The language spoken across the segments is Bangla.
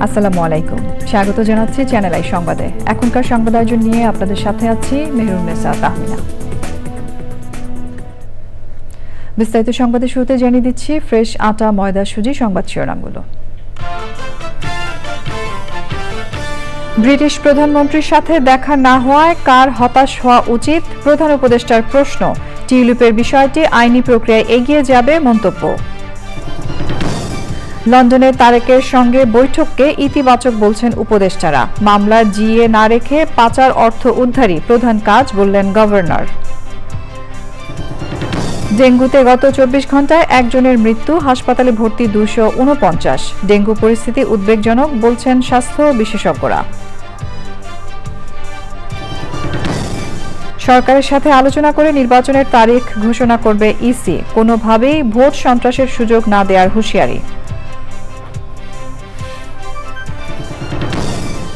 আসসালামু আলাইকুম, স্বাগত জানাচ্ছি চ্যানেল আই সংবাদে। এখনকার সংবাদ আয়োজন নিয়ে আপনাদের সাথে আছি মেহরুন্নেসা তাহমিনা। বিস্তারিত সংবাদের শুরুতে জানিয়ে দিচ্ছি ফ্রেশ আটা, ময়দা, সুজি সংবাদ শিরোনামগুলো। ব্রিটিশ প্রধানমন্ত্রীর সাথে দেখা না হওয়ায় কার হতাশ হওয়া উচিত? প্রধান উপদেষ্টার প্রশ্ন। টিউলিপের বিষয়টি আইনি প্রক্রিয়ায় এগিয়ে যাবে মন্তব্য। লন্ডনে তারেকের সঙ্গে বৈঠককে ইতিবাচক বলছেন উপদেষ্টারা। মামলার জিএ না রেখে পাচার অর্থ উদ্ধারই প্রধান কাজ বললেন গভর্নর। ডেঙ্গুতে গত 24 ঘন্টায় একজনের মৃত্যু, হাসপাতালে ভর্তি 249। ডেঙ্গু পরিস্থিতি উদ্বেগজনক বলছেন স্বাস্থ্য বিশেষজ্ঞরা। সরকারের সাথে আলোচনা করে নির্বাচনের তারিখ ঘোষণা করবে ইসি। কোনোভাবেই ভোট সন্ত্রাসের সুযোগ না দেওয়ার হুঁশিয়ারি।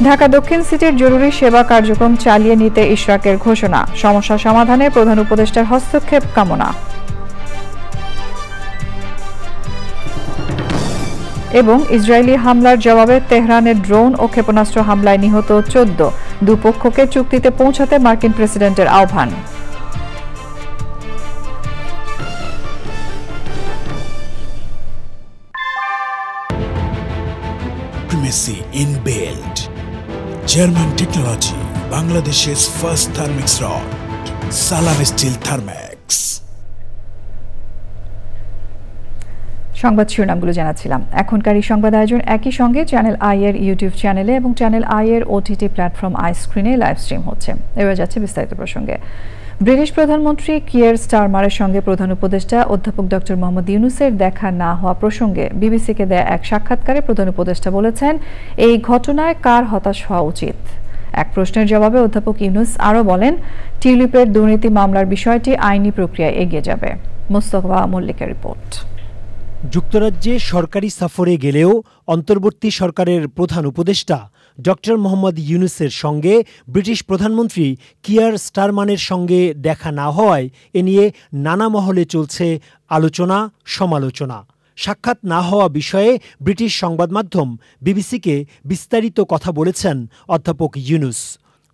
ঢাকা দক্ষিণ সিটির জরুরি সেবা কার্যক্রম চালিয়ে নিতে ইশরাকের ঘোষণা। সমস্যা সমাধানে প্রধান উপদেষ্টার হস্তক্ষেপ কামনা। এবং ইসরায়েলি হামলার জবাবে তেহরানের ড্রোন ও ক্ষেপণাস্ত্র হামলায় নিহত 14। দুপক্ষকে চুক্তিতে পৌঁছাতে মার্কিন প্রেসিডেন্টের আহ্বান। Primacy inbuilt. German technology, Bangladesh's first thermix rod, Salam Steel Thermax. সংবাদ শিরোনামগুলো জানাচ্ছিলাম। এখনকার এই সংবাদ আয়োজন একই সঙ্গে চ্যানেল আই এর ইউটিউব চ্যানেলে এবং চ্যানেল আই এর ওটিটি প্ল্যাটফর্ম আই স্ক্রিনে লাইভ স্ট্রিম হচ্ছে। এবার যাচ্ছে বিস্তারিত প্রসঙ্গে। ব্রিটিশ প্রধানমন্ত্রী কিয়ার স্টারমারের সঙ্গে প্রধান উপদেষ্টা অধ্যাপক ডক্টর মোহাম্মদ ইউনূসের দেখা না হওয়া প্রসঙ্গে বিবিসিকে দেয়া এক সাক্ষাৎকারে প্রধান উপদেষ্টা বলেছেন, এই ঘটনায় কার হতাশ হওয়া উচিত? এক প্রশ্নের জবাবে অধ্যাপক ইউনূস আরও বলেন, টিউলিপের দুর্নীতি মামলার বিষয়টি আইনি প্রক্রিয়ায় এগিয়ে যাবে। মোস্তফা মল্লিকের রিপোর্ট। যুক্তরাজ্যে সরকারি সফরে গেলেও অন্তর্বর্তী সরকারের প্রধান উপদেষ্টা ডক্টর মোহাম্মদ ইউনূসের সঙ্গে ব্রিটিশ প্রধানমন্ত্রী কিয়ার স্টারমারের সঙ্গে দেখা না হওয়ায় এ নিয়ে নানা মহলে চলছে আলোচনা সমালোচনা। সাক্ষাৎ না হওয়া বিষয়ে ব্রিটিশ সংবাদ মাধ্যম বিবিসিকে বিস্তারিত কথা বলেছেন অধ্যাপক ইউনূস।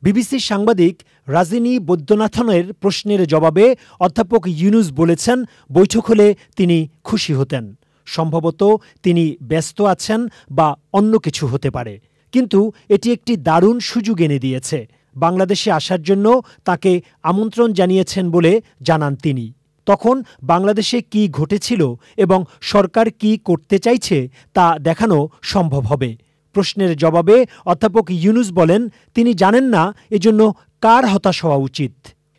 বিবিসির সাংবাদিক রাজিনী বৈদ্যনাথনের প্রশ্নের জবাবে অধ্যাপক ইউনূস বলেছেন, বৈঠক হলে তিনি খুশি হতেন। সম্ভবত তিনি ব্যস্ত আছেন বা অন্য কিছু হতে পারে, কিন্তু এটি একটি দারুণ সুযোগ এনে দিয়েছে। বাংলাদেশে আসার জন্য তাকে আমন্ত্রণ জানিয়েছেন বলে জানান তিনি। তখন বাংলাদেশে কি ঘটেছিল এবং সরকার কি করতে চাইছে তা দেখানো সম্ভব হবে। প্রশ্নের জবাবে অধ্যাপক ইউনূস বলেন, তিনি জানেন না এজন্য কার হতাশ হওয়া উচিত।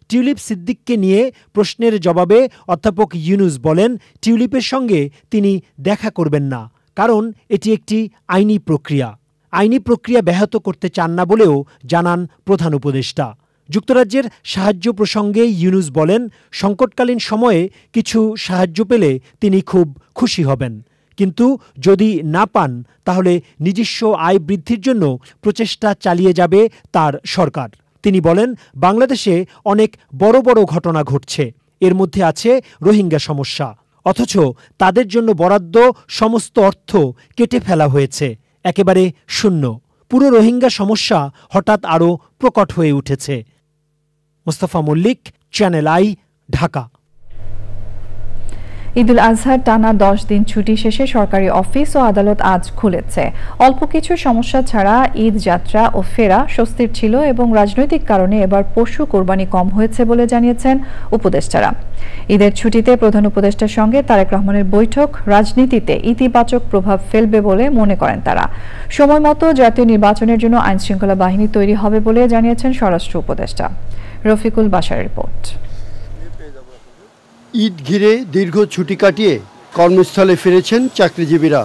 টিউলিপ সিদ্দিককে নিয়ে প্রশ্নের জবাবে অধ্যাপক ইউনূস বলেন, টিউলিপের সঙ্গে তিনি দেখা করবেন না, কারণ এটি একটি আইনি প্রক্রিয়া। আইনি প্রক্রিয়া ব্যাহত করতে চান না বলেও জানান প্রধান উপদেষ্টা। যুক্তরাজ্যের সাহায্য প্রসঙ্গে ইউনূস বলেন, সংকটকালীন সময়ে কিছু সাহায্য পেলে তিনি খুব খুশি হবেন, কিন্তু যদি না পান তাহলে নিজস্ব আয় বৃদ্ধির জন্য প্রচেষ্টা চালিয়ে যাবে তার সরকার। তিনি বলেন, বাংলাদেশে অনেক বড় বড় ঘটনা ঘটছে, এর মধ্যে আছে রোহিঙ্গা সমস্যা, অথচ তাদের জন্য বরাদ্দ সমস্ত অর্থ কেটে ফেলা হয়েছে, একেবারে শূন্য। পুরো রোহিঙ্গা সমস্যা হঠাৎ আরও প্রকট হয়ে উঠেছে। Mostafa Mallik, Channel I, Dhaka. ঈদুল আজহার টানা 10 দিন ছুটি শেষে সরকারি অফিস ও আদালত আজ খুলেছে। অল্প কিছু সমস্যা ছাড়া ঈদ যাত্রা ও ফেরা স্বস্তির ছিল এবং রাজনৈতিক কারণে এবার পশু কোরবানি কম হয়েছে বলে জানিয়েছেন উপদেষ্টারা। ঈদের ছুটিতে প্রধান উপদেষ্টার সঙ্গে তারেক রহমানের বৈঠক রাজনীতিতে ইতিবাচক প্রভাব ফেলবে বলে মনে করেন তারা। সময় মতো জাতীয় নির্বাচনের জন্য আইনশৃঙ্খলা বাহিনী তৈরি হবে বলে জানিয়েছেন স্বরাষ্ট্র উপদেষ্টা। রফিকুল বাশার রিপোর্ট। ঈদ ঘিরে দীর্ঘ ছুটি কাটিয়ে কর্মস্থলে ফিরেছেন চাকরিজীবীরা।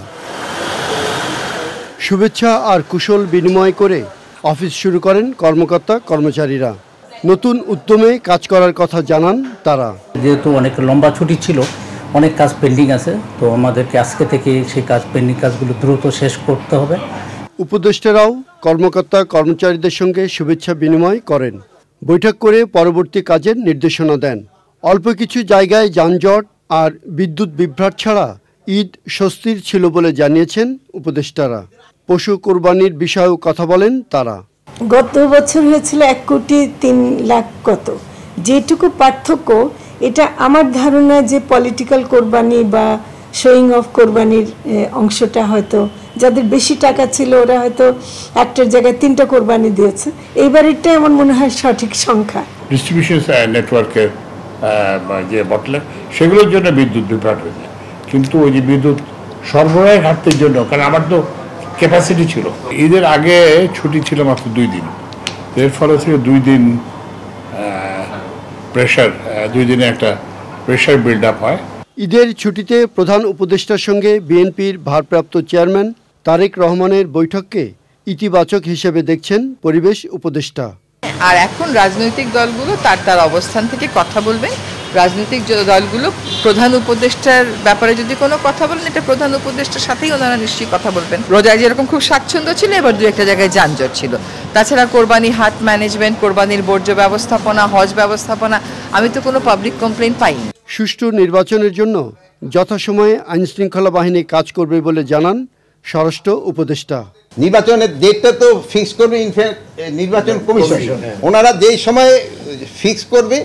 শুভেচ্ছা আর কুশল বিনিময় করে অফিস শুরু করেন কর্মকর্তা কর্মচারীরা। নতুন উদ্যমে কাজ করার কথা জানান তারা। যেহেতু অনেক লম্বা ছুটি ছিল, অনেক কাজ পেন্ডিং আছে, তো আমাদেরকে আজকে থেকে সেই পেন্ডিং কাজগুলো দ্রুত শেষ করতে হবে। উপদেষ্টারাও কর্মকর্তা কর্মচারীদের সঙ্গে শুভেচ্ছা বিনিময় করেন, বৈঠক করে পরবর্তী কাজের নির্দেশনা দেন। অল্প কিছু জায়গায় যানজট আর বিদ্যুৎ বিভ্রাট ছাড়া ঈদ স্বস্তির ছিল বলে জানিয়েছেন উপদেষ্টারা। পশু কোরবানির বিষয়েও কথা বলেন তারা। গত বছর হয়েছিল 1,03,00,000 কত, যেটুকু পার্থক্য এটা আমার ধারণা যে পলিটিক্যাল কোরবানি বা শোয়িং অফ কোরবানির অংশটা হয়তো যাদের বেশি টাকা ছিল ওরা হয়তো একটার জায়গায় 3টা কোরবানি দিয়েছে। এইবারেরটা আমার মনে হয় সঠিক সংখ্যা। ডিস্ট্রিবিউশন নেটওয়ার্কের যে বটলার সেগুলোর জন্য বিদ্যুৎ বিভ্রাট হয়েছে, কিন্তু ওই যে বিদ্যুৎ সরবরাহের ঘাটতির জন্য, কারণ আমার তো ক্যাপাসিটি ছিল। ঈদের আগে ছুটি ছিল মাত্র 2 দিন, এর ফলে ছিল 2 দিন প্রেশার, 2 দিনে একটা প্রেশার বিল্ড আপ হয়। ঈদের ছুটিতে প্রধান উপদেষ্টার সঙ্গে বিএনপির ভারপ্রাপ্ত চেয়ারম্যান তারেক রহমানের বৈঠককে ইতিবাচক হিসেবে দেখছেন পরিবেশ উপদেষ্টা। আর এখন রাজনৈতিক দলগুলো তার অবস্থান থেকে কথা বলবেন। রাজনৈতিক দলগুলো প্রধান উপদেষ্টার ব্যাপারে যদি কোনো কথা বলেন, এটা প্রধান উপদেষ্টার সাথেই ওনারা নিশ্চয়ই কথা বলবেন। রোজায় যেরকম খুব স্বাচ্ছন্দ্য ছিল, এবার 2-1টা জায়গায় যানজট ছিল। তাছাড়া কোরবানি হাট ম্যানেজমেন্ট, কোরবানির বর্জ্য ব্যবস্থাপনা, হজ ব্যবস্থাপনা, আমি তো কোনো পাবলিক কমপ্লেইন পাইনি। সুষ্ঠু নির্বাচনের জন্য যথাসময়ে আইনশৃঙ্খলা বাহিনী কাজ করবে বলে জানান স্বরাষ্ট্র উপদেষ্টা। নির্বাচনের ডেটটা তো ফিক্স করবে নির্বাচন কমিশন, ওনারা যেই সময় ফিক্স করবে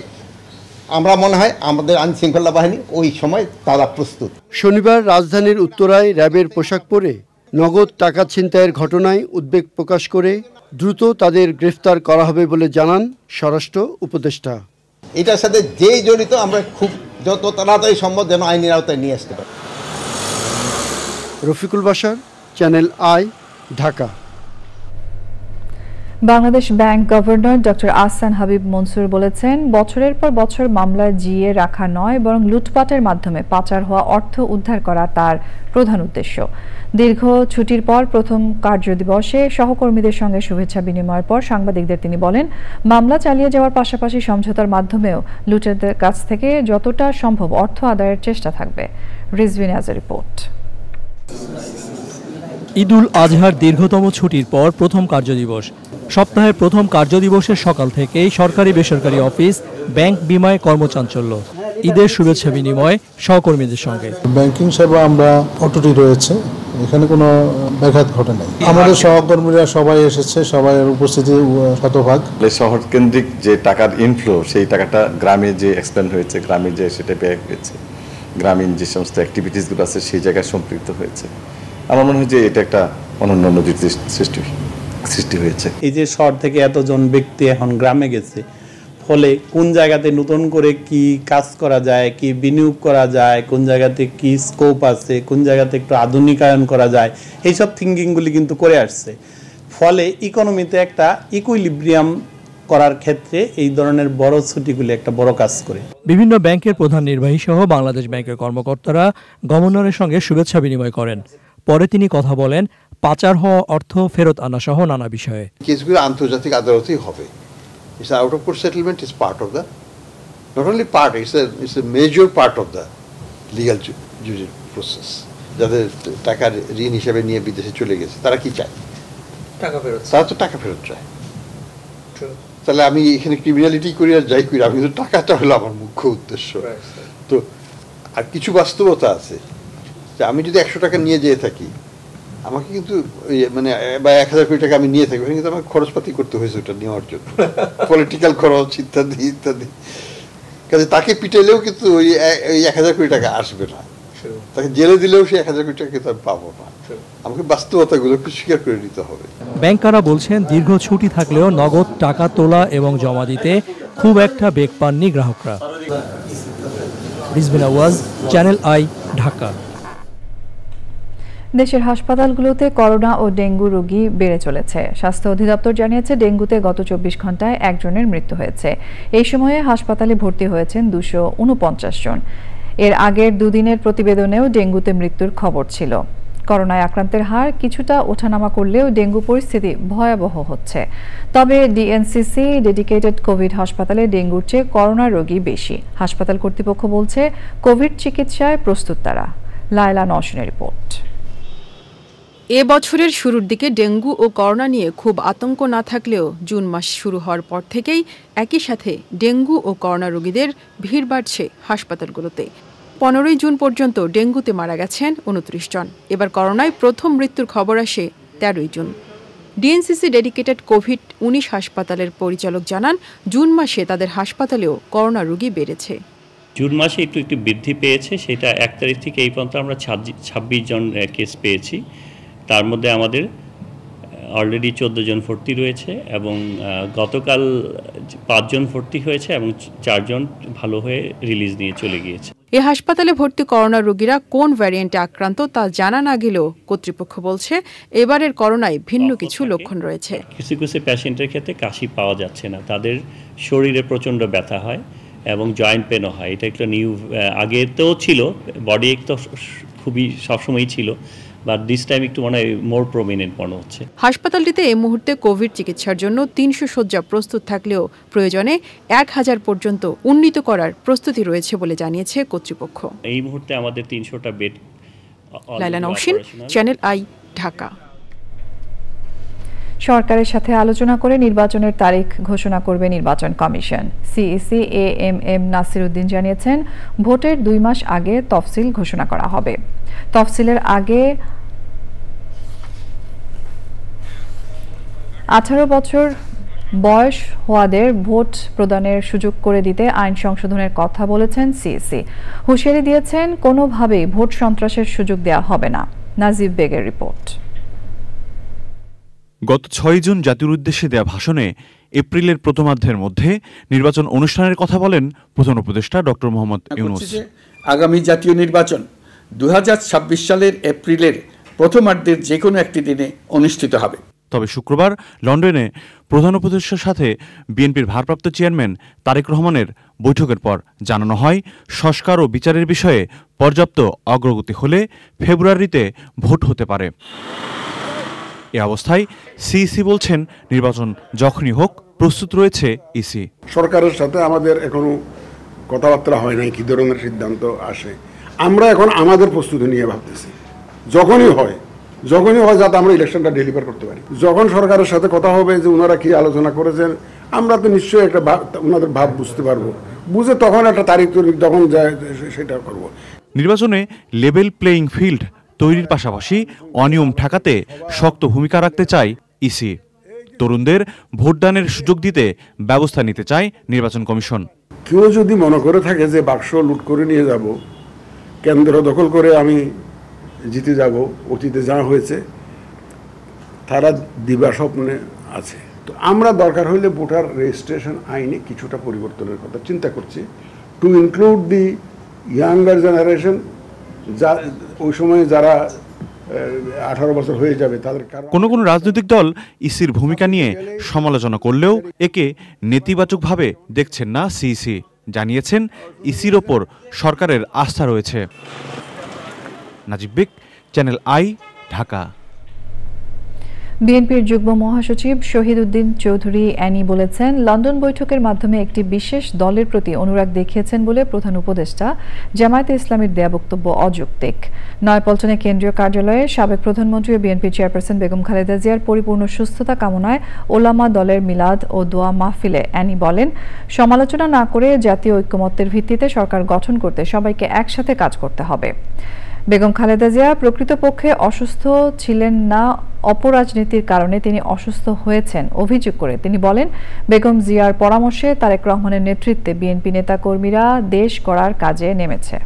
আমরা মনে হয় আমাদের আইনশৃঙ্খলা বাহিনী ওই সময় তারা প্রস্তুত। শনিবার রাজধানীর উত্তরায় র্যাবের পোশাক পরে নগদ টাকা ছিনতাইয়ের ঘটনায় উদ্বেগ প্রকাশ করে দ্রুত তাদের গ্রেফতার করা হবে বলে জানান স্বরাষ্ট্র উপদেষ্টা। এটার সাথে যেই জড়িত আমরা খুব যত তাড়াতাড়ি সম্ভব যেন আইনের আওতায় নিয়ে আসতে পারি। Rafiqul Bashar, channel I, Dhaka. Bangladesh bank governor doctor Ahsan Habib Mansur বলেছেন, বছরের পর বছর মামলা জিইয়ে রাখা নয়, বরং লুটপাটের মাধ্যমে পাচার হওয়া অর্থ উদ্ধার করা তার প্রধান উদ্দেশ্য। দীর্ঘ ছুটির পর প্রথম কার্যদিবসে সহকর্মীদের সঙ্গে শুভেচ্ছা বিনিময়ের পর সাংবাদিকদের তিনি বলেন, মামলা চালিয়ে যাওয়ার পাশাপাশি সমঝোতার মাধ্যমেও লুটেরদের কাছ থেকে যতটা সম্ভব অর্থ আদায়ের চেষ্টা থাকবে। রিজভিন আজ রিপোর্ট। ঈদুল আজহার দীর্ঘতম ছুটির পর প্রথম কার্যদিবস। সপ্তাহের প্রথম কার্যদিবসের সকাল থেকেই সরকারি বেসরকারি অফিস, ব্যাংক, বিমায় কর্মচাঞ্চল্য। ঈদের শুভেচ্ছা বিনিময় সহকর্মীদের সঙ্গে। ব্যাংকিং সেবা আমরা অটুটি রয়েছে, এখানে কোনো ব্যাঘাত ঘটে নাই। আমাদের সহকর্মীরা সবাই এসেছে, সবাই উপস্থিতি শতভাগ। শহর কেন্দ্রিক যে টাকার ইনফ্লো, সেই টাকাটা গ্রামে যে এক্সপেন্ড হয়েছে, গ্রামে যে সেটা ব্যয় হয়েছে, গ্রামীণ যে সমস্ত অ্যাক্টিভিটিসগুলো আছে সেই জায়গায় সম্পৃক্ত হয়েছে। আমার মনে হয় যে এটা একটা অনন্য নজির সৃষ্টি হয়েছে। এই যে শহর থেকে এতজন ব্যক্তি এখন গ্রামে গেছে, ফলে কোন জায়গাতে নতুন করে কি কাজ করা যায়, কি বিনিয়োগ করা যায়, কোন জায়গাতে কি স্কোপ আছে, কোন জায়গাতে একটু আধুনিকায়ন করা যায়, এইসব থিঙ্কিংগুলি কিন্তু করে আসছে। ফলে ইকোনমিতে একটা ইকুইলিব্রিয়াম করার ক্ষেত্রে এই ধরনের বড় ছুটিগুলি একটা বড় কাজ করে। বিভিন্ন ব্যাংকের প্রধান নির্বাহী সহ বাংলাদেশ ব্যাংকের কর্মকর্তারা গভর্নরের সঙ্গে শুভেচ্ছা বিনিময় করেন। পরে তিনি কথা বলেন পাচার হওয়া অর্থ ফেরত আনা সহ নানা বিষয়ে। কেসগুলো আন্তর্জাতিক আদালতেই হবে। It's out of court settlement is part of the, not only part, it's a major part of the legal judicial process. যাদের টাকার ঋণ হিসেবে নিয়ে বিদেশে চলে গেছে তারা কি চায়? টাকা ফেরত। তারা তো টাকা ফেরত চায়। তাহলে আমি এখানে ক্রিমিনালিটি করি আর যাই করি, আমি তো টাকাটা হলো আমার মুখ্য উদ্দেশ্য। তো আর কিছু বাস্তবতা আছে যে আমি যদি 100 টাকা নিয়ে যেয়ে থাকি, আমাকে কিন্তু মানে বা 1000 কোটি টাকা আমি নিয়ে থাকি, ওখানে কিন্তু আমার খরচপাতি করতে হয়েছে ওটা নেওয়ার জন্য, পলিটিক্যাল খরচ ইত্যাদি ইত্যাদি। কাজে তাকে পিটাইলেও কিন্তু ওই 1000 কোটি টাকা আসবে না, তাকে জেলে দিলেও সেই 1000 কোটি টাকা কিন্তু আমি পাবো না। আমাকে বাস্তবতাগুলো একটু স্বীকার করে নিতে হবে। ব্যাংকাররা বলছেন দীর্ঘ ছুটি থাকলেও নগদ টাকা তোলা এবং জমা দিতে খুব একটা বেগ পাননি গ্রাহকরা। রিজভিন আওয়াজ, চ্যানেল আই, ঢাকা। দেশের হাসপাতালগুলোতে করোনা ও ডেঙ্গু রোগী বেড়ে চলেছে। স্বাস্থ্য অধিদপ্তর জানিয়েছে, ডেঙ্গুতে গত 24 ঘন্টায় 1 জনের মৃত্যু হয়েছে। এই সময়ে হাসপাতালে ভর্তি হয়েছেন 249 জন। এর আগের দুদিনের প্রতিবেদনেও ডেঙ্গুতে মৃত্যুর খবর ছিল। করোনায় আক্রান্তের হার কিছুটা ওঠানামা করলেও ডেঙ্গু পরিস্থিতি ভয়াবহ হচ্ছে। তবে ডিএনসিসি ডেডিকেটেড কোভিড হাসপাতালে ডেঙ্গুর চেয়ে করোনা রোগী বেশি। হাসপাতাল কর্তৃপক্ষ বলছে কোভিড চিকিৎসায় প্রস্তুত তারা। লায়লা নওশিনের রিপোর্ট। এ বছরের শুরুর দিকে ডেঙ্গু ও করোনা নিয়ে খুব আতঙ্ক না থাকলেও জুন মাস শুরু হওয়ার পর থেকেই একই সাথে ডেঙ্গু ও করোনা রোগীদের ভিড় বাড়ছে হাসপাতালগুলোতে। 15ই জুন পর্যন্ত ডেঙ্গুতে মারা গেছেন 29 জন। এবার করোনায় প্রথম মৃত্যুর খবর আসে 13ই জুন। ডিএনসিসি ডেডিকেটেড কোভিড-19 হাসপাতালের পরিচালক জানান, জুন মাসে তাদের হাসপাতালেও করোনা রোগী বেড়েছে। জুন মাসে একটু বৃদ্ধি পেয়েছে, সেটা 1 তারিখ থেকে এই পর্যন্ত আমরা 26 জন কেস পেয়েছি। তার মধ্যে আমাদের অলরেডি 14 জন ভর্তি রয়েছে এবং গতকাল 5 জন ভর্তি হয়েছে এবং 4 জন ভালো হয়ে রিলিজ নিয়ে চলে গিয়েছে। এই হাসপাতালে ভর্তি করোনা রোগীরা কোন ভ্যারিয়েন্টে আক্রান্ত তা জানা না গেলেও কর্তৃপক্ষ বলছে এবারের করোনায় ভিন্ন কিছু লক্ষণ রয়েছে। কিছু কিছু পেশেন্টের ক্ষেত্রে কাশি পাওয়া যাচ্ছে না, তাদের শরীরে প্রচণ্ড ব্যথা হয় এবং জয়েন্ট পেনও হয়। এটা একটা নিউ, আগেতেও ছিল, বডি এক তো খুবই সবসময়ই ছিল, বাট দিস টাইম একটু মনে হয় মোর প্রমিনেন্ট মনে হচ্ছে। হাসপাতালটিতে এই মুহূর্তে কোভিড চিকিৎসার জন্য 300 শয্যা প্রস্তুত থাকলেও প্রয়োজনে 1000 পর্যন্ত উন্নীত করার প্রস্তুতি রয়েছে বলে জানিয়েছে কর্তৃপক্ষ। এই মুহূর্তে আমাদের 300টা bed. Laila Naushin, Channel I, Dhaka. সরকারের সাথে আলোচনা করে নির্বাচনের তারিখ ঘোষণা করবে নির্বাচন কমিশন। সিইসি এএমএম নাসির উদ্দিন জানিয়েছেন, ভোটের 2 মাস আগে তফসিল ঘোষণা করা হবে। তফসিলের আগে 18 বছর বয়স হওয়াদের ভোট প্রদানের সুযোগ করে দিতে আইন সংশোধনের কথা বলেছেন সিইসি। হুঁশিয়ারি দিয়েছেন, কোনোভাবেই ভোট সন্ত্রাসের সুযোগ দেওয়া হবে না। নাজিব বেগের রিপোর্ট। গত 6 জুন জাতির উদ্দেশ্যে দেয়া ভাষণে এপ্রিলের প্রথমার্ধের মধ্যে নির্বাচন অনুষ্ঠানের কথা বলেন প্রধান উপদেষ্টা ডক্টর মোহাম্মদ ইউনূস। আগামী জাতীয় নির্বাচন 2026 সালের এপ্রিলের প্রথমার্ধের যে কোনো একটি দিনে অনুষ্ঠিত হবে। তবে শুক্রবার লন্ডনে প্রধান উপদেষ্টার সাথে বিএনপির ভারপ্রাপ্ত চেয়ারম্যান তারেক রহমানের বৈঠকের পর জানানো হয়, সংস্কার ও বিচারের বিষয়ে পর্যাপ্ত অগ্রগতি হলে ফেব্রুয়ারিতে ভোট হতে পারে। এ অবস্থায় সিইসি বলছেন, নির্বাচন যখনই হোক প্রস্তুত রয়েছে ইসি। সরকারের সাথে আমাদের এখনো কথাবার্তা হয় নাই কি ধরনের সিদ্ধান্ত আসে। আমরা এখন আমাদের প্রস্তুতি নিয়ে ভাবতেছি, যখনই হয় যাতে আমরা ইলেকশনটা ডেলিভার করতে পারি। যখন সরকারের সাথে কথা হবে যে ওনারা কি আলোচনা করেছেন, আমরা তো নিশ্চয়ই একটা ওনাদের ভাব বুঝতে পারবো, বুঝে তখন একটা তারিখ তখন যায় সেটা করব। নির্বাচনে লেভেল প্লেয়িং ফিল্ড তৈরির পাশাপাশি অনিয়ম ঠেকাতে শক্ত ভূমিকা রাখতে চায় ইসি। তরুণদের ভোটদানের সুযোগ দিতে ব্যবস্থা নিতে চায় নির্বাচন কমিশন। কেউ যদি মনে করে থাকে যে বাক্স লুট করে নিয়ে যাব, কেন্দ্র দখল করে আমি জিতে যাব, অতীতে যা হয়েছে তারা দিবা স্বপ্নে আছে। তো আমরা দরকার হইলে ভোটার রেজিস্ট্রেশন আইনে কিছুটা পরিবর্তনের কথা চিন্তা করছি, two include the younger generation, যা ওই সময় যারা 18 বছর হয়ে যাবে তাদের। কোনো রাজনৈতিক দল ইসির ভূমিকা নিয়ে সমালোচনা করলেও একে নেতিবাচকভাবে দেখছেন না সিইসি। জানিয়েছেন, ইসির ওপর সরকারের আস্থা রয়েছে। নাজিব বেগ, চ্যানেল আই, ঢাকা। বিএনপির যুগ্ম মহাসচিব শহীদ উদ্দিন চৌধুরী অ্যানি বলেছেন, লন্ডন বৈঠকের মাধ্যমে একটি বিশেষ দলের প্রতি অনুরাগ দেখিয়েছেন বলে প্রধান উপদেষ্টা জামায়াতে ইসলামীর দেয়া বক্তব্য অযৌক্তিক। নয়াপল্টনে কেন্দ্রীয় কার্যালয়ে সাবেক প্রধানমন্ত্রী ও বিএনপি চেয়ারপারসন বেগম খালেদা জিয়ার পরিপূর্ণ সুস্থতা কামনায় ওলামা দলের মিলাদ ও দোয়া মাহফিলে অ্যানি বলেন, সমালোচনা না করে জাতীয় ঐক্যমত্যের ভিত্তিতে সরকার গঠন করতে সবাইকে একসাথে কাজ করতে হবে। বেগম খালেদা জিয়া প্রকৃতপক্ষে অসুস্থ ছিলেন না, অপরাজনীতির কারণে তিনি অসুস্থ হয়েছেন অভিযোগ করে তিনি বলেন, বেগম জিয়ার পরামর্শে তারেক রহমানের নেতৃত্বে বিএনপি নেতাকর্মীরা দেশ গড়ার কাজে নেমেছে।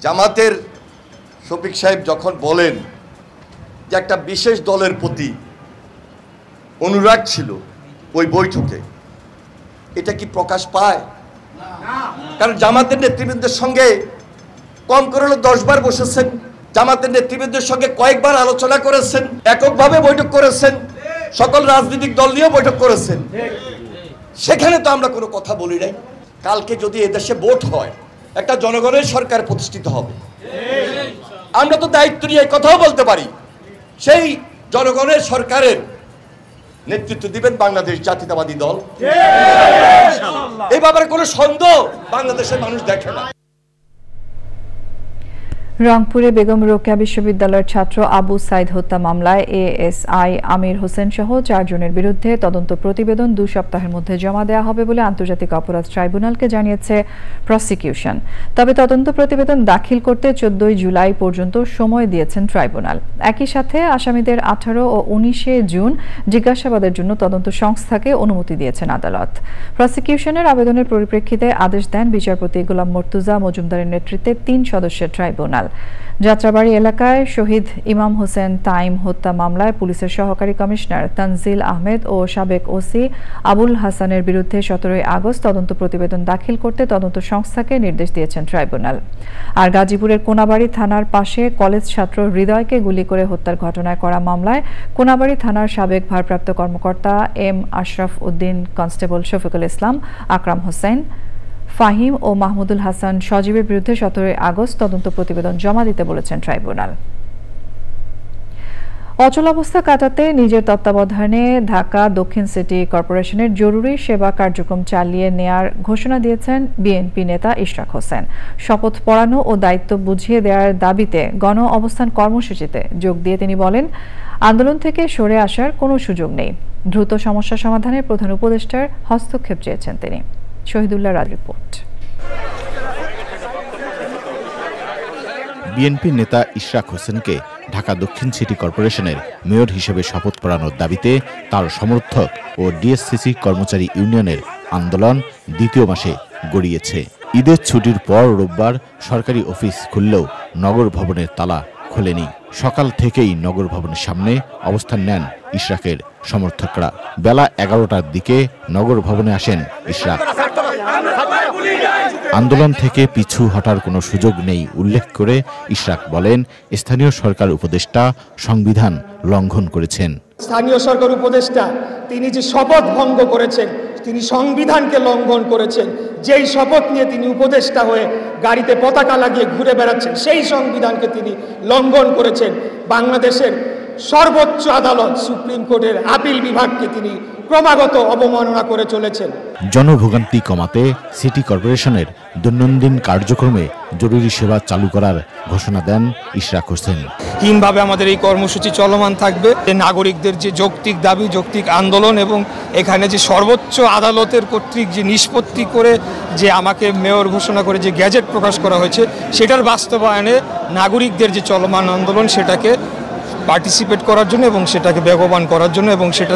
জামাতের শফিক সাহেব যখন বলেন যে একটা বিশেষ দলের প্রতি অনুরাগ ছিল ওই বৈঠকে, এটা কি প্রকাশ পায়? কারণ জামাতের নেতৃবৃন্দের সঙ্গে কম করে 10 বার বসেছেন, জামাতের নেতৃবৃন্দের সঙ্গে কয়েকবার আলোচনা করেছেন, এককভাবে বৈঠক করেছেন, সকল রাজনৈতিক দল নিয়েও বৈঠক করেছেন। সেখানে তো আমরা কোনো কথা বলি নাই। কালকে যদি এদেশে ভোট হয় একটা জনগণের সরকার প্রতিষ্ঠিত হবে। আমরা তো দায়িত্ব নিয়ে কথাও বলতে পারি, সেই জনগণের সরকারের নেতৃত্ব দিবেন বাংলাদেশ জাতীয়তাবাদী দল। এই ব্যাপারে কোনো সন্দেহ বাংলাদেশের মানুষ দেখে না। রংপুরে বেগম রোকেয়া বিশ্ববিদ্যালয়ের ছাত্র আবু সাইদ হত্যা মামলায় এএসআই আমির হোসেন সহ 4 জনের বিরুদ্ধে তদন্ত প্রতিবেদন 2 সপ্তাহের মধ্যে জমা দেওয়া হবে বলে আন্তর্জাতিক অপরাধ ট্রাইব্যুনালকে জানিয়েছে প্রসিকিউশন। তবে তদন্ত প্রতিবেদন দাখিল করতে 14 জুলাই পর্যন্ত সময় দিয়েছেন ট্রাইব্যুনাল। একই সাথে আসামিদের 18 ও 19 জুন জিজ্ঞাসাবাদের জন্য তদন্ত সংস্থাকে অনুমতি দিয়েছেন আদালত। প্রসিকিউশনের আবেদনের পরিপ্রেক্ষিতে আদেশ দেন বিচারপতি গোলাম মর্তুজা মজুমদারের নেতৃত্বে 3 সদস্যের ট্রাইব্যুনাল। যাত্রাবাড়ি এলাকায় শহীদ ইমাম হোসেন তাইম হত্যা মামলায় পুলিশের সহকারী কমিশনার তানজিল আহমেদ ও সাবেক ওসি আবুল হাসানের বিরুদ্ধে 17 আগস্ট তদন্ত প্রতিবেদন দাখিল করতে তদন্ত সংস্থাকে নির্দেশ দিয়েছেন ট্রাইব্যুনাল। আর গাজীপুরের কোনাবাড়ি থানার পাশে কলেজ ছাত্র হৃদয়কে গুলি করে হত্যার ঘটনায় করা মামলায় কোনাবাড়ি থানার সাবেক ভারপ্রাপ্ত কর্মকর্তা এম আশরাফ উদ্দিন, কনস্টেবল শফিকুল ইসলাম, আকরাম হোসেন, ফাহিম ও মাহমুদুল হাসান সজীবের বিরুদ্ধে 17 আগস্ট তদন্ত প্রতিবেদন জমা দিতে বলেছেন ট্রাইব্যুনাল। অচলাবস্থা কাটাতে নিজের তত্ত্বাবধানে ঢাকা দক্ষিণ সিটি কর্পোরেশনের জরুরি সেবা কার্যক্রম চালিয়ে নেয়ার ঘোষণা দিয়েছেন বিএনপি নেতা ইশরাক হোসেন। শপথ পড়ানো ও দায়িত্ব বুঝিয়ে দেওয়ার দাবিতে গণ অবস্থান কর্মসূচিতে যোগ দিয়ে তিনি বলেন, আন্দোলন থেকে সরে আসার কোনো সুযোগ নেই। দ্রুত সমস্যা সমাধানে প্রধান উপদেষ্টার হস্তক্ষেপ চেয়েছেন তিনি। শহীদুল্লাহ রাজ রিপোর্ট। বিএনপি নেতা ইশরাক হোসেনকে ঢাকা দক্ষিণ সিটি কর্পোরেশনের মেয়র হিসেবে শপথ পড়ানোর দাবিতে তার সমর্থক ও ডিএসসিসি কর্মচারী ইউনিয়নের আন্দোলন দ্বিতীয় মাসে গড়িয়েছে। ঈদের ছুটির পর রোববার সরকারি অফিস খুললেও নগর ভবনের তালা খোলেনি। সকাল থেকেই নগর ভবনের সামনে অবস্থান নেন ইশরাকের সমর্থকরা। বেলা 11টার দিকে নগর ভবনে আসেন ইশরাক। আন্দোলন থেকে পিছু হটার কোনো সুযোগ নেই উল্লেখ করে ইশরাক বলেন, স্থানীয় সরকার উপদেষ্টা সংবিধান লঙ্ঘন করেছেন। স্থানীয় সরকার উপদেষ্টা তিনি যে শপথ ভঙ্গ করেছেন, তিনি সংবিধানকে লঙ্ঘন করেছেন। যেই শপথ নিয়ে তিনি উপদেষ্টা হয়ে গাড়িতে পতাকা লাগিয়ে ঘুরে বেড়াচ্ছেন, সেই সংবিধানকে তিনি লঙ্ঘন করেছেন। বাংলাদেশের সর্বোচ্চ আদালত সুপ্রিম কোর্টের আপিল বিভাগকে তিনি ক্রমাগত অবমাননা করে চলেছেন। জনভোগান্তি কমাতে সিটি কর্পোরেশনের দৈনন্দিন কার্যক্রমে জরুরি সেবা চালু করার ঘোষণা দেন ইশরাক হোসেন। হীনভাবে আমাদের এই কর্মসূচি চলমান থাকবে। নাগরিকদের যে যৌক্তিক দাবি, যৌক্তিক আন্দোলন এবং এখানে যে সর্বোচ্চ আদালতের কর্তৃক যে নিষ্পত্তি করে যে আমাকে মেয়র ঘোষণা করে যে গ্যাজেট প্রকাশ করা হয়েছে, সেটার বাস্তবায়নে নাগরিকদের যে চলমান আন্দোলন সেটাকে পার্টিসিপেট করার জন্য এবং সেটাকে বেগবান করার জন্য এবং সেটা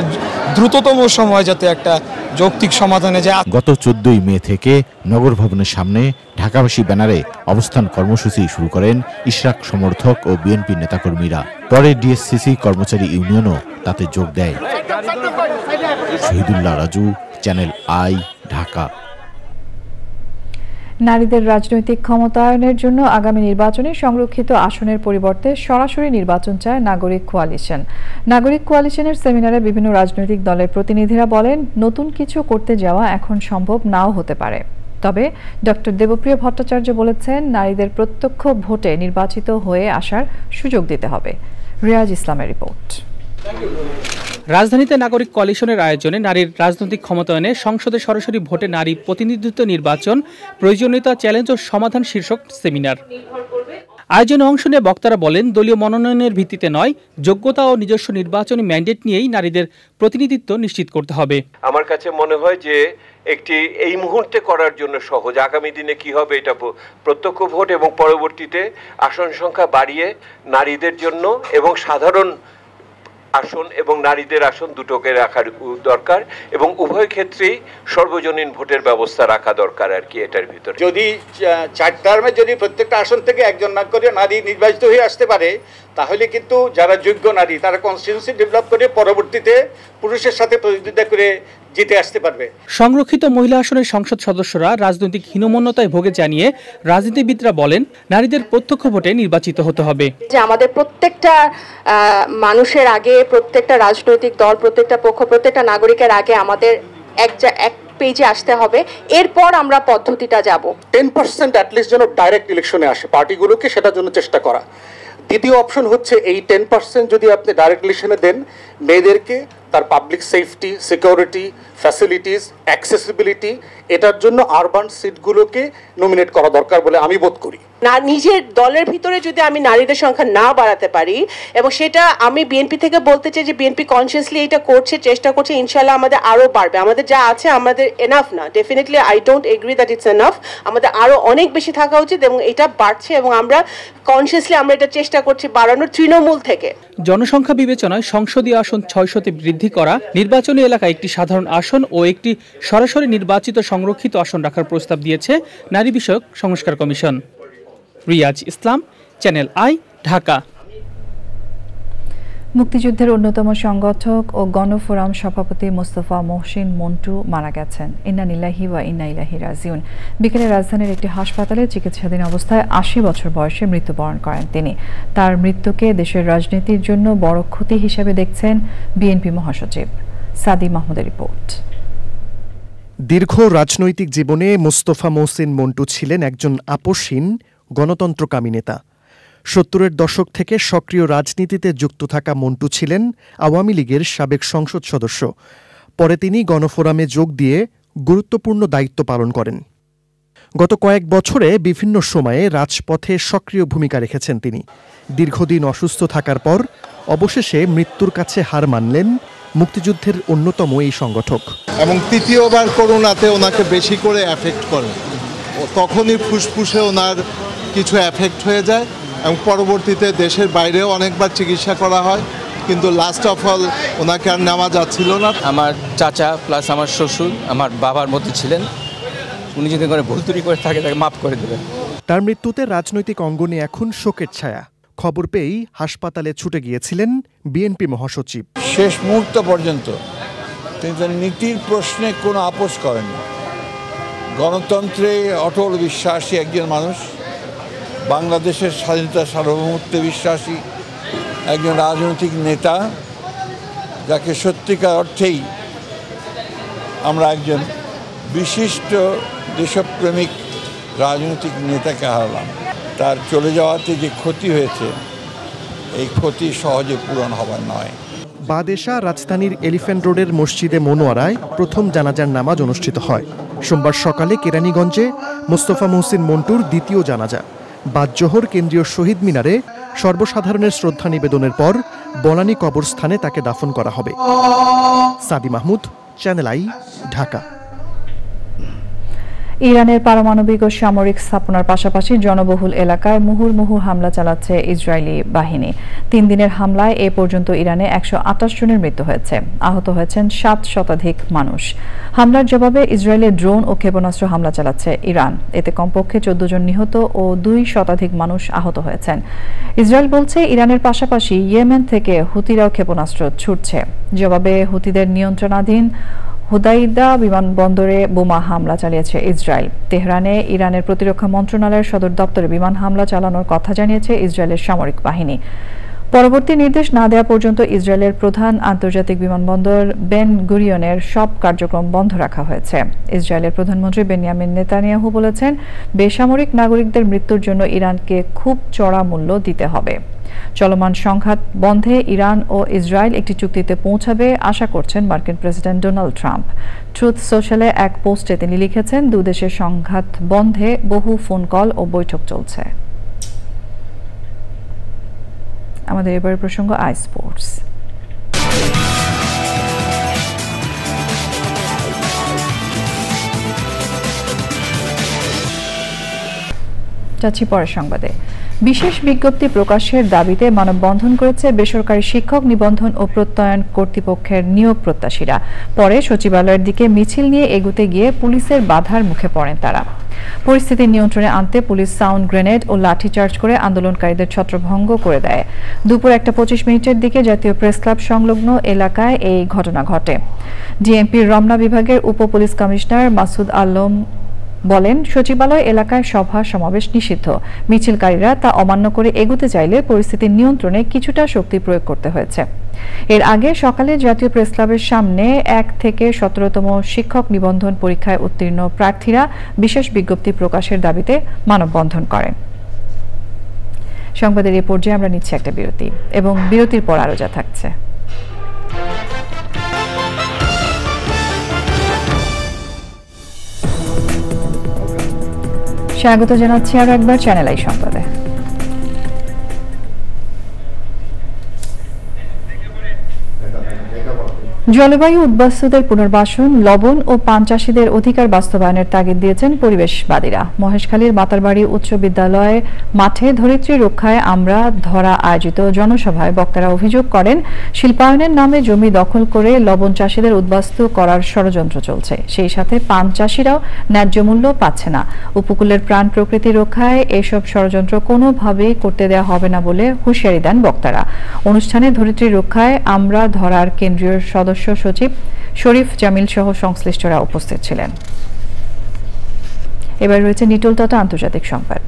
দ্রুততম সময় যাতে একটা যৌক্তিক সমাধানে যায়। গত 14 মে থেকে নগর ভবনের সামনে ঢাকাবাসী ব্যানারে অবস্থান কর্মসূচি শুরু করেন ইশরাক সমর্থক ও বিএনপি নেতাকর্মীরা। পরে ডিএসসিসি কর্মচারী ইউনিয়নও তাতে যোগ দেয়। Shahidullah Raju, channel I, Dhaka. নারীদের রাজনৈতিক ক্ষমতায়নের জন্য আগামী নির্বাচনে সংরক্ষিত আসনের পরিবর্তে সরাসরি নির্বাচন চায় নাগরিক কোয়ালিশন। নাগরিক কোয়ালিশনের সেমিনারে বিভিন্ন রাজনৈতিক দলের প্রতিনিধিরা বলেন, নতুন কিছু করতে যাওয়া এখন সম্ভব নাও হতে পারে। তবে ডক্টর দেবপ্রিয় ভট্টাচার্য বলেছেন, নারীদের প্রত্যক্ষ ভোটে নির্বাচিত হয়ে আসার সুযোগ দিতে হবে। রিয়াজ ইসলামের রিপোর্ট। রাজধানীতে নাগরিক কোয়ালিশনের আয়োজনে নারীর রাজনৈতিক ক্ষমতায়নে সংসদে সরাসরি ভোটে নারী প্রতিনিধিত্ব নির্বাচন, প্রয়োজনীয়তা, চ্যালেঞ্জ ও সমাধান শীর্ষক সেমিনার আয়োজনে অংশ নিয়ে বক্তারা বলেন, দলীয় মনোনয়নের ভিত্তিতে নয়, যোগ্যতা ও নিজস্ব নির্বাচনী ম্যান্ডেট নিয়েই নারীদের প্রতিনিধিত্ব নিশ্চিত করতে হবে। আমার কাছে মনে হয় যে একটি এই মুহূর্তে করার জন্য সহজ, আগামী দিনে কি হবে এটা প্রত্যক্ষ ভোট এবং পরবর্তীতে আসন সংখ্যা বাড়িয়ে নারীদের জন্য এবং সাধারণ আসন এবং নারীদের আসন দুটোকে রাখার দরকার এবং উভয় ক্ষেত্রেই সর্বজনীন ভোটের ব্যবস্থা রাখা দরকার আর কি। এটার ভিতরে যদি 4 টার্মে যদি প্রত্যেকটা আসন থেকে একজন না করে নারী নির্বাচিত হয়ে আসতে পারে, তাহলে কিন্তু যারা যোগ্য নারী তারা কনস্টিটিউয়েন্সি ডেভেলপ করে পরবর্তীতে পুরুষের সাথে প্রতিদ্বন্দ্বিতা করে জিতে আসতে পারবে। সংরক্ষিত মহিলা আসনের সংসদ সদস্যরা রাজনৈতিক হীনমন্যতায় ভোগে জানিয়ে রাজনীতিবিদরা বলেন, নারীদের প্রত্যক্ষ ভোটে নির্বাচিত হতে হবে। যে আমাদের প্রত্যেকটা মানুষের আগে, প্রত্যেকটা রাজনৈতিক দল, প্রত্যেকটা পক্ষ, প্রত্যেকটা নাগরিকের আগে আমাদের পেজে আসতে হবে, এরপর আমরা পদ্ধতিটা যাব। 10% অ্যাটলিস্ট যেন ডাইরেক্ট ইলেকশনে আসে পার্টিগুলোকে, সেটার জন্য চেষ্টা করা। দ্বিতীয় অপশন হচ্ছে এই 10% যদি আপনি ডাইরেক্ট ইলেকশনে দেন, মেয়েদেরকে তার public safety, security, facilities, accessibility, এটার জন্য আরবান সিটগুলোকে নমিনেট করা দরকার বলে আমি বোধ করি। না, নিজের দলের ভিতরে যদি আমি নারীদের সংখ্যা না বাড়াতে পারি, এবং সেটা আমি বিএনপি থেকে বলতে চাই যে বিএনপি কনসিয়াসলি এটা করছে, চেষ্টা করছে, ইনশাআল্লাহ আমাদের আরো বাড়বে। আমাদের যা আছে আমাদের এনাফ না, definitely I don't agri that it's enough. আমাদের আরো অনেক বেশি থাকা উচিত এবং এটা বাড়ছে এবং আমরা কনসিয়াসলি আমরা এটা চেষ্টা করছি বাড়ানোর তৃণমূল থেকে। জনসংখ্যা বিবেচনায় সংসদীয় আসন 600তে বৃদ্ধি করা, নির্বাচনী এলাকায় একটি সাধারণ আসন ও একটি সরাসরি নির্বাচিত সংরক্ষিত আসন রাখার প্রস্তাব দিয়েছে নারী বিষয়ক সংস্কার কমিশন। Riaz Islam, channel I, Dhaka. মুক্তিযুদ্ধের অন্যতম সংগঠক ও গণফোরাম সভাপতি মোস্তফা মহসিন মন্টু মারা গেছেন। ইন্না লিল্লাহি ওয়া ইন্না ইলাইহি রাজিউন। বিকেলে রাজধানীর একটি হাসপাতালে চিকিৎসাধীন অবস্থায় 80 বছর বয়সে মৃত্যুবরণ করেন তিনি। তার মৃত্যুকে দেশের রাজনীতির জন্য বড় ক্ষতি হিসেবে দেখছেন বিএনপি মহাসচিব। সাদি মাহমুদের রিপোর্ট। দীর্ঘ রাজনৈতিক জীবনে মোস্তফা মহসিন মন্টু ছিলেন একজন আপোষহীন গণতন্ত্রকামী নেতা। 70-এর দশক থেকে সক্রিয় রাজনীতিতে যুক্ত থাকা মন্টু ছিলেন আওয়ামী লীগের সাবেক সংসদ সদস্য। পরে তিনি গণফোরামে যোগ দিয়ে গুরুত্বপূর্ণ দায়িত্ব পালন করেন। গত কয়েক বছরে বিভিন্ন সময়ে রাজপথে সক্রিয় ভূমিকা রেখেছেন তিনি। দীর্ঘদিন অসুস্থ থাকার পর অবশেষে মৃত্যুর কাছে হার মানলেন মুক্তিযুদ্ধের অন্যতম এই সংগঠক। এবং তৃতীয়বার করোনাতে ওনাকে বেশি করে এফেক্ট করে, তখনই ফুসফুসে ওনার কিছু এফেক্ট হয়ে যায় এবং পরবর্তীতে দেশের বাইরেও অনেকবার চিকিৎসা করা হয়, কিন্তু লাস্ট অফ অল ওনাকে আর নেওয়া যাচ্ছিল না। আমার চাচা প্লাস আমার শ্বশুর আমার বাবার মতো ছিলেন, উনি যদি করে ভুল ত্রুটি করে থাকে তাকে মাফ করে দেবেন। তার মৃত্যুতে রাজনৈতিক অঙ্গনে এখন শোকের ছায়া। খবর পেয়েই হাসপাতালে ছুটে গিয়েছিলেন বিএনপি মহাসচিব। শেষ মুহূর্ত পর্যন্ত তিনি তার নীতির প্রশ্নে কোনো আপোষ করেননি। গণতন্ত্রে অটল বিশ্বাসী একজন মানুষ, বাংলাদেশের স্বাধীনতা সার্বভৌমত্বে বিশ্বাসী একজন রাজনৈতিক নেতা, যাকে সত্যিকার অর্থেই আমরা একজন বিশিষ্ট দেশপ্রেমিক রাজনৈতিক নেতাকে হারালাম। তার চলে যাওয়াতে যে ক্ষতি হয়েছে, এই ক্ষতি সহজে পূরণ হবার নয়। বাদেশা রাজধানীর এলিফ্যান্ট রোডের মসজিদে মনোয়ারায় প্রথম জানাজার নামাজ অনুষ্ঠিত হয়। সোমবার সকালে কেরানীগঞ্জে মোস্তফা মহসিন মন্টুর দ্বিতীয় জানাজা। বাদ জোহর কেন্দ্রীয় শহীদ মিনারে সর্বসাধারণের শ্রদ্ধা নিবেদনের পর বনানী কবরস্থানে তাকে দাফন করা হবে। সাদি মাহমুদ, চ্যানেল আই, ঢাকা। ইরানের পারমাণবিক ও সামরিক স্থাপনার পাশাপাশি জনবহুল এলাকায় মুহুর্মুহু হামলা চালাচ্ছে ইসরায়েলি বাহিনী। 3 দিনের হামলায় এ পর্যন্ত ইরানে 128 জনের মৃত্যু হয়েছে, আহত হয়েছেন 7 শতাধিক মানুষ। হামলার জবাবে ইসরায়েলের ড্রোন ও ক্ষেপণাস্ত্র হামলা চালাচ্ছে ইরান। এতে কমপক্ষে 14 জন নিহত ও 2 শতাধিক মানুষ আহত হয়েছেন। ইসরায়েল বলছে ইরানের পাশাপাশি ইয়েমেন থেকে হুতিরাও ক্ষেপণাস্ত্র ছুটছে। জবাবে হুতিদের নিয়ন্ত্রণাধীন হুদাইদা বিমানবন্দরে বোমা হামলা চালিয়েছে ইসরায়েল। তেহরানে ইরানের প্রতিরক্ষা মন্ত্রণালয়ের সদর দপ্তরে বিমান হামলা চালানোর কথা জানিয়েছে ইসরায়েলের সামরিক বাহিনী। পরবর্তী নির্দেশ না দেওয়া পর্যন্ত ইসরায়েলের প্রধান আন্তর্জাতিক বিমানবন্দর বেন গুরিয়নের সব কার্যক্রম বন্ধ রাখা হয়েছে। ইসরায়েলের প্রধানমন্ত্রী বেনিয়ামিন নেতানিয়াহু বলেছেন, বেসামরিক নাগরিকদের মৃত্যুর জন্য ইরানকে খুব চড়া মূল্য দিতে হবে। চলমান সংঘাত বন্ধে ইরান ও ইসরায়েল একটি চুক্তিতে পৌঁছাবে আশা করছেন মার্কিন প্রেসিডেন্ট ডোনাল্ড ট্রাম্প। ট্রুথ সোশ্যালে এক পোস্টে তিনি লিখেছেন, দুদেশের সংঘাত বন্ধে বহু ফোন কল ও বৈঠক চলছে। আমাদের এবারের প্রসঙ্গ আই স্পোর্টস। যাচ্ছি পরের সংবাদে। বিশেষ বিজ্ঞপ্তি প্রকাশের দাবিতে মানববন্ধন করেছে বেসরকারি শিক্ষক নিবন্ধন ও প্রত্যয়ন কর্তৃপক্ষের নিয়োগ প্রত্যাশীরা। পরে সচিবালয়ের দিকে মিছিল নিয়ে এগুতে গিয়ে পুলিশের বাধার মুখে পড়েন তারা। পরিস্থিতি নিয়ন্ত্রণে আনতে পুলিশ সাউন্ড গ্রেনেড ও লাঠিচার্জ করে আন্দোলনকারীদের ছত্রভঙ্গ করে দেয়। দুপুর 1:25 দিকে জাতীয় প্রেস ক্লাব সংলগ্ন এলাকায় এই ঘটনা ঘটে। ডিএমপির রমনা বিভাগের উপ পুলিশ কমিশনার মাসুদ আলম বলেন, সচিবালয় এলাকায় সভা সমাবেশ নিষিদ্ধ। মিছিলকারীরা তা অমান্য করে এগুতে চাইলে পরিস্থিতি নিয়ন্ত্রণে কিছুটা শক্তি প্রয়োগ করতে হয়েছে। এর আগে সকালে জাতীয় প্রেস ক্লাবের সামনে 1 থেকে 17তম শিক্ষক নিবন্ধন পরীক্ষায় উত্তীর্ণ প্রার্থীরা বিশেষ বিজ্ঞপ্তি প্রকাশের দাবিতে মানববন্ধন করেন। সংবাদের এই পর্যায়ে আমরা নিচ্ছি একটা বিরতি এবং বিরতির পর আরো যা থাকছে। স্বাগত জানাচ্ছি আরো একবার চ্যানেল আই সংবাদে। জলবায়ু উদ্বাস্তুদের পুনর্বাসন, লবণ ও পান চাষীদের অধিকার বাস্তবায়নের তাগিদ দিয়েছেন পরিবেশবাদীরা। মহেশখালীর মাতারবাড়ি উচ্চ বিদ্যালয় মাঠে ধরিত্রী রক্ষায় আমরা ধরা আয়োজিত জনসভায় বক্তারা অভিযোগ করেন, শিল্পায়নের নামে জমি দখল করে লবণ চাষীদের উদ্বাস্তু করার ষড়যন্ত্র চলছে। সেই সাথে পান চাষীরাও ন্যায্য মূল্য পাচ্ছে না। উপকূলের প্রাণ প্রকৃতি রক্ষায় এসব ষড়যন্ত্র কোনোভাবেই করতে দেওয়া হবে না বলে হুঁশিয়ারি দেন বক্তারা। অনুষ্ঠানে ধরিত্রী রক্ষায় আমরা ধরার কেন্দ্রীয় সদস্য সচিব শরীফ জামিল সহ সংশ্লিষ্টরা উপস্থিত ছিলেন। এবার রয়েছে নিটোল তথা আন্তর্জাতিক সংবাদ।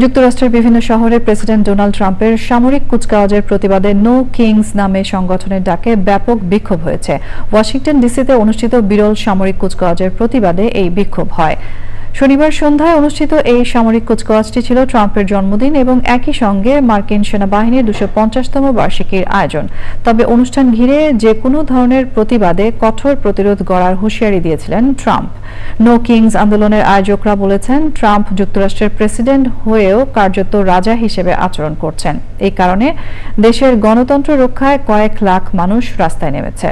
যুক্তরাষ্ট্রের বিভিন্ন শহরে প্রেসিডেন্ট ডোনাল্ড ট্রাম্পের সামরিক কুচকাওয়াজের প্রতিবাদে নো কিংস নামে সংগঠনের ডাকে ব্যাপক বিক্ষোভ হয়েছে। ওয়াশিংটন ডিসিতে অনুষ্ঠিত বিরল সামরিক কুচকাওয়াজের প্রতিবাদে এই বিক্ষোভ হয়। শনিবার সন্ধ্যায় অনুষ্ঠিত এই সামরিক কুচকাওয়াজটি ছিল ট্রাম্পের জন্মদিন এবং একই সঙ্গে মার্কিন সেনাবাহিনীর 250তম বার্ষিকীর আয়োজন। তবে অনুষ্ঠান ঘিরে যে কোনো ধরনের প্রতিবাদে কঠোর প্রতিরোধ গড়ার হুঁশিয়ারি দিয়েছিলেন ট্রাম্প। নো কিংস আন্দোলনের আয়োজকরা বলেছেন, ট্রাম্প যুক্তরাষ্ট্রের প্রেসিডেন্ট হয়েও কার্যত রাজা হিসেবে আচরণ করছেন। এই কারণে দেশের গণতন্ত্র রক্ষায় কয়েক লাখ মানুষ রাস্তায় নেমেছে।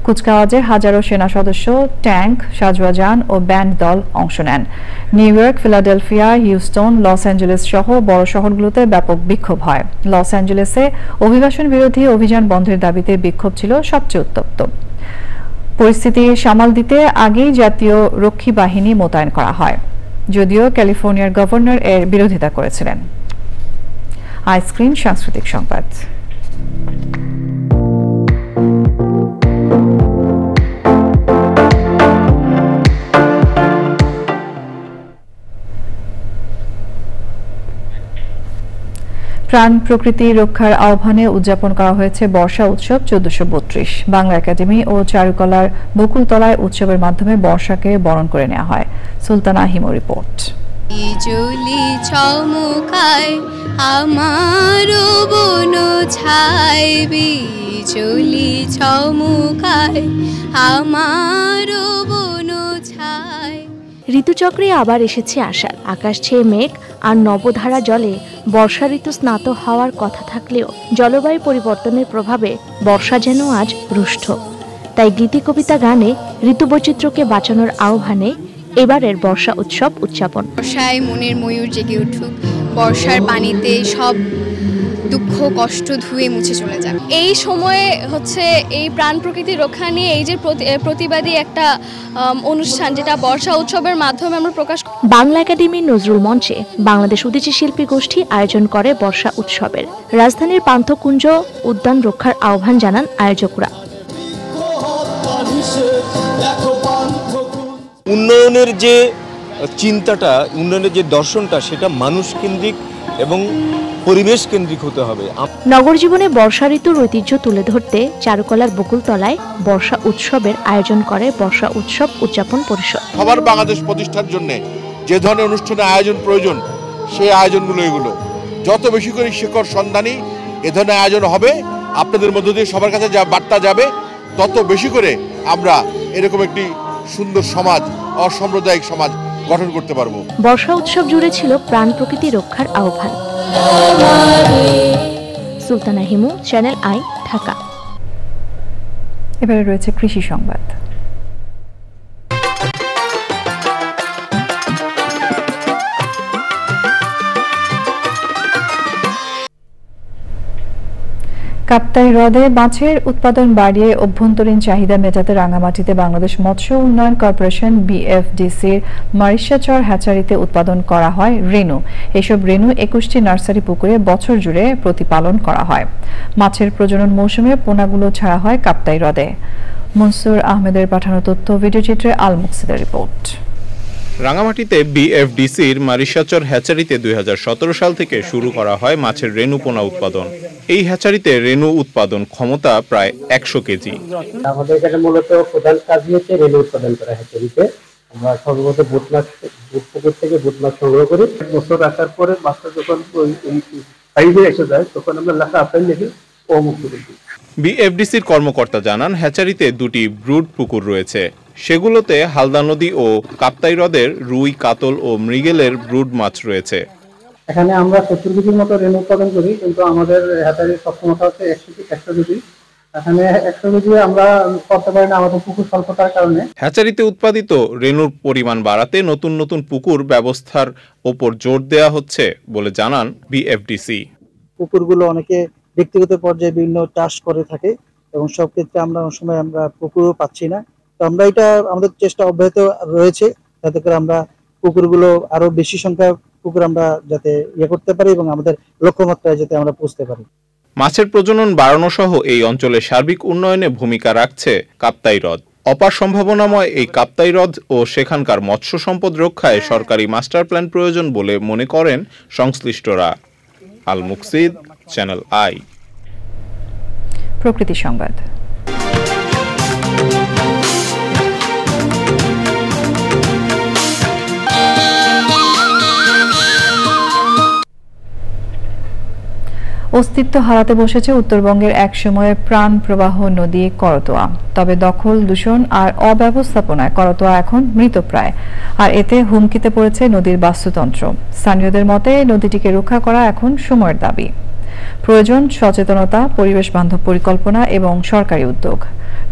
কুচকাওয়াজে হাজারো সেনা সদস্য, ট্যাঙ্ক, সাজোয়া যান ও ব্যান্ড দল অংশ নেন। New York, Philadelphia, Houston, Los Angeles সহ বড় শহরগুলোতে ব্যাপক বিক্ষোভ হয়। লস অ্যাঞ্জেলেসে অভিবাসন বিরোধী অভিযান বন্ধের দাবিতে বিক্ষোভ ছিল সবচেয়ে উত্তপ্ত। পরিস্থিতি সামাল দিতে আগেই জাতীয় রক্ষী বাহিনী মোতায়েন করা হয়, যদিও ক্যালিফোর্নিয়ার গভর্নর এর বিরোধিতা করেছিলেন। আইস্ক্রিন সাংস্কৃতিক সংবাদ। প্রাণ প্রকৃতি রক্ষার আহ্বানে উদযাপন করা হয়েছে বর্ষা উৎসব 1432। বাংলা একাডেমি ও চারুকলার বকুলতলায় উৎসবের মাধ্যমে বর্ষাকে বরণ করে নেওয়া হয়। সুলতানা হিমো রিপোর্ট। বিজলি চমকায় আমার বন ছায়, বিজলি চমকায় আমার বন ছায়। ঋতুচক্রে আবার এসেছে আষাঢ়। আকাশ ছেয়ে মেঘ আর নবধারা জলে বর্ষা ঋতু স্নাত হওয়ার কথা থাকলেও জলবায়ু পরিবর্তনের প্রভাবে বর্ষা যেন আজ রুষ্ট। তাই গীতি কবিতা গানে ঋতুবৈচিত্র্যকে বাঁচানোর আহ্বানে এবারের বর্ষা উৎসব উদযাপন। বর্ষায় মনের ময়ূর জেগে উঠুক, বর্ষার পানিতে সব দুঃখ কষ্ট ধুয়ে মুছে চলে যাক। এই সময়ে হচ্ছে এই প্রাণ প্রকৃতি রক্ষা নিয়ে এই যে প্রতিবাদী একটা অনুষ্ঠান, যেটা বর্ষা উৎসবের মাধ্যমে আমরা প্রকাশ। বাংলা একাডেমি নজরুল মঞ্চে বাংলাদেশ উদীচী শিল্পী গোষ্ঠী আয়োজন করে বর্ষা উৎসবের। রাজধানীর পান্থকুঞ্জ উদ্যান রক্ষার আহ্বান জানান আয়োজকরা। উন্নয়নের যে চিন্তাটা, উন্নয়নের যে দর্শনটা, সেটা মানুষ কেন্দ্রিক এবং পরিবেশ কেন্দ্রিক হতে হবে। নগর জীবনে বর্ষা ঋতুর ঐতিহ্য তুলে ধরতে চারুকলার বকুলতলায় বর্ষা উৎসবের আয়োজন করে বর্ষা উৎসব উদযাপন পরিষদ। সবার বাংলাদেশ প্রতিষ্ঠার জন্য যে ধরনের অনুষ্ঠানের আয়োজন প্রয়োজন, সেই আয়োজনগুলো এগুলো যত বেশি করে শিকড় সন্ধানী এ ধরনের আয়োজন হবে, আপনাদের মধ্য দিয়ে সবার কাছে যা বার্তা যাবে, তত বেশি করে আমরা এরকম একটি সুন্দর সমাজ, অসাম্প্রদায়িক সমাজ গঠন করতে পারবো। বর্ষা উৎসব জুড়ে ছিল প্রাণ প্রকৃতি রক্ষার আহ্বান। Sultana Himu, channel I, Dhaka. এবারে রয়েছে কৃষি সংবাদ। কাপ্তাই হ্রদে মাছের উৎপাদন বাড়িয়ে অভ্যন্তরীণ চাহিদা মেটাতে রাঙামাটিতে বাংলাদেশ মৎস্য উন্নয়ন কর্পোরেশন বিএফডিসির মারিশাচর হ্যাচারিতে উৎপাদন করা হয় রেনু। এসব রেনু 21টি নার্সারি পুকুরে বছর জুড়ে প্রতিপালন করা হয়। মাছের প্রজনন মৌসুমে পোনাগুলো ছাড়া হয় কাপ্তাই হ্রদে। মনসুর আহমেদের পাঠানো তথ্য ভিডিওচিত্রে আল মুকসিদের রিপোর্ট। রাঙামাটিতে বিএফডিসির মারিশাচর হ্যাচারিতে 2017 সাল থেকে শুরু করা হয় মাছের রেণু পোনা উৎপাদন। এই হ্যাচারিতে রেণু উৎপাদন ক্ষমতা প্রায় 100 কেজি। আমাদের এখানে মূলত প্রধান কাজ হচ্ছে রেণু উৎপাদন করা হ্যাচারিতে। আমরা সর্বপ্রথম বুট পুকুর থেকে বুট মাছ সংগ্রহ করি। বছর রাখার পরে মাছটা যখন সাইজে এসে যায় তখন আমরা লেখা আপেল লিখি ও মুক্ত করি। বিএফডিসির কর্মকর্তা জানান হ্যাচারিতে দুটি ব্রুড পুকুর রয়েছে। সেগুলোতে হালদা নদী ও কাপ্তাই হ্রদের রুই, কাতল ও মৃগেলের ব্রুড মাছ রয়েছে। এখানে আমরা 70 কেজির মতো রেণু উৎপাদন করি, কিন্তু আমাদের হ্যাচারির সক্ষমতা হচ্ছে 100 কেজি। এখানে 100 কেজি আমরা করতে পারি না আমাদের পুকুর স্বল্পতার কারণে। হ্যাচারিতে উৎপাদিত রেণুর পরিমাণ বাড়াতে নতুন নতুন পুকুর ব্যবস্থার ওপর জোর দেওয়া হচ্ছে বলে জানান বিএফডিসি। পুকুরগুলো অনেকে ব্যক্তিগত পর্যায়ে বিভিন্ন চাষ করে থাকে এবং সব ক্ষেত্রে আমরা অনেক সময় আমরা পুকুরও পাচ্ছি না। তো আমরা এটা আমাদের চেষ্টা অব্যাহত রয়েছে যাতে করে আমরা পুকুরগুলো আরো বেশি সংখ্যা পুকুর আমরা যাতে করতে পারি এবং আমাদের লক্ষ্যমাত্রায় যাতে আমরা পৌঁছতে পারি। মাছের প্রজনন বাড়ানো সহ এই অঞ্চলের সার্বিক উন্নয়নে ভূমিকা রাখছে কাপ্তাই হ্রদ। অপার সম্ভাবনাময় এই কাপ্তাই হ্রদ ও সেখানকার মৎস্য সম্পদ রক্ষায় সরকারি মাস্টার প্ল্যান প্রয়োজন বলে মনে করেন সংশ্লিষ্টরা। আল মুকসিদ, চ্যানেল আই। প্রকৃতি সংবাদ। অস্তিত্ব হারাতে বসেছে উত্তরবঙ্গের একসময়ের প্রাণ প্রবাহ নদী করতোয়া। তবে দখল, দূষণ আর অব্যবস্থাপনায় করতোয়া এখন মৃতপ্রায়, আর এতে হুমকিতে পড়েছে নদীর বাস্তুতন্ত্র। স্থানীয়দের মতে নদীটিকে রক্ষা করা এখন সময়ের দাবি। প্রয়োজন সচেতনতা, পরিবেশ বান্ধব পরিকল্পনা এবং সরকারি উদ্যোগ।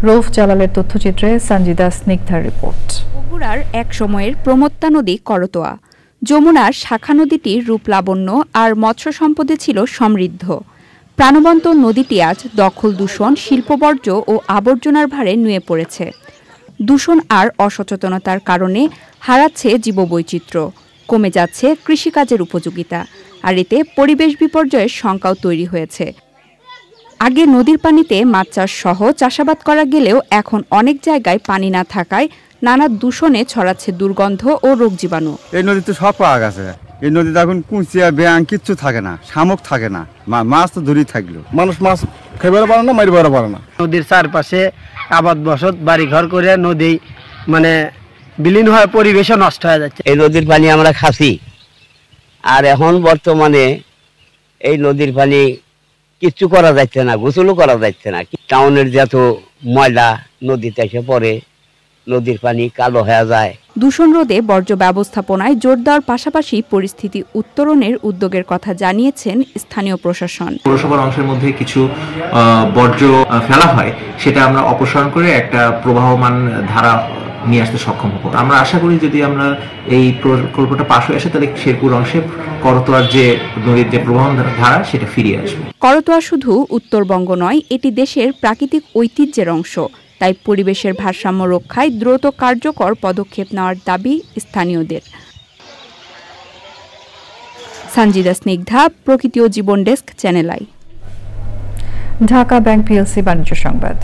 রৌফ জালালের তথ্যচিত্রে সঞ্জিদা স্নিগ্ধার রিপোর্ট। বগুড়ার এক সময়ের প্রমত্তা নদী করতোয়া। যমুনার শাখা নদীটির রূপ লাবণ্য আর মৎস্য সম্পদে ছিল সমৃদ্ধ। প্রাণবন্ত নদীটি আজ দখল, দূষণ, শিল্পবর্জ্য ও আবর্জনার ভারে নুয়ে পড়েছে। দূষণ আর অসচেতনতার কারণে হারাচ্ছে জীববৈচিত্র্য, কমে যাচ্ছে কৃষিকাজের উপযোগিতা, আর এতে পরিবেশ বিপর্যয়ের শঙ্কাও তৈরি হয়েছে। আগে নদীর পানিতে মাছ চাষ সহ চাষাবাদ করা গেলেও এখন অনেক জায়গায় পানি না থাকায় নানা দূষণে ছড়াচ্ছে দুর্গন্ধ ও রোগ জীবাণু। এই নদীতে সব পাওয়া গেছে। এই নদীতে এখন কুচিয়া, ব্যাং কিচ্ছু থাকে না, শামুক থাকে না, মাছ তো দূরেই থাকলো। মানুষ মাছ খাইবার পারে না, মারিবার পারে না। নদীর চারপাশে আবাদ বসত বাড়ি ঘর করে নদী বিলীন হয়ে পরিবেশও নষ্ট হয়ে যাচ্ছে। এই নদীর পানি আমরা খাসি, আর এখন বর্তমানে এই নদীর পানি কিচ্ছু করা যাচ্ছে না, গোসলও করা যাচ্ছে না। টাউনের যত ময়লা নদীতে এসে পড়ে, নদীর পানি কালো হয়ে যায়। দূষণ রোধে বর্জ্য ব্যবস্থাপনায় জোর দেওয়ার পাশাপাশি পরিস্থিতি উত্তরণের উদ্যোগের কথা জানিয়েছেন স্থানীয় প্রশাসন। পৌরসভার অংশের মধ্যে কিছু বর্জ্য ফেলা হয়, সেটা আমরা অপসারণ করে একটা প্রবাহমান ধারা নিয়ে আসতে সক্ষম হব। আমরা আশা করি যদি আমরা এই প্রকল্পটা পাশ হয়ে আসে তাহলে শেরপুর অংশে করতোয়ার যে নদীর যে প্রবাহমান ধারা সেটা ফিরিয়ে আসবে। করতোয়া শুধু উত্তরবঙ্গ নয়, এটি দেশের প্রাকৃতিক ঐতিহ্যের অংশ। তাই পরিবেশের ভারসাম্য রক্ষায় দ্রুত কার্যকর পদক্ষেপ নেওয়ার দাবি স্থানীয়দের। সঞ্জিদা স্নিগ্ধা, প্রকৃতি ও জীবন desk, Channel I. Dhaka Bank PLC বাণিজ্য সংবাদ।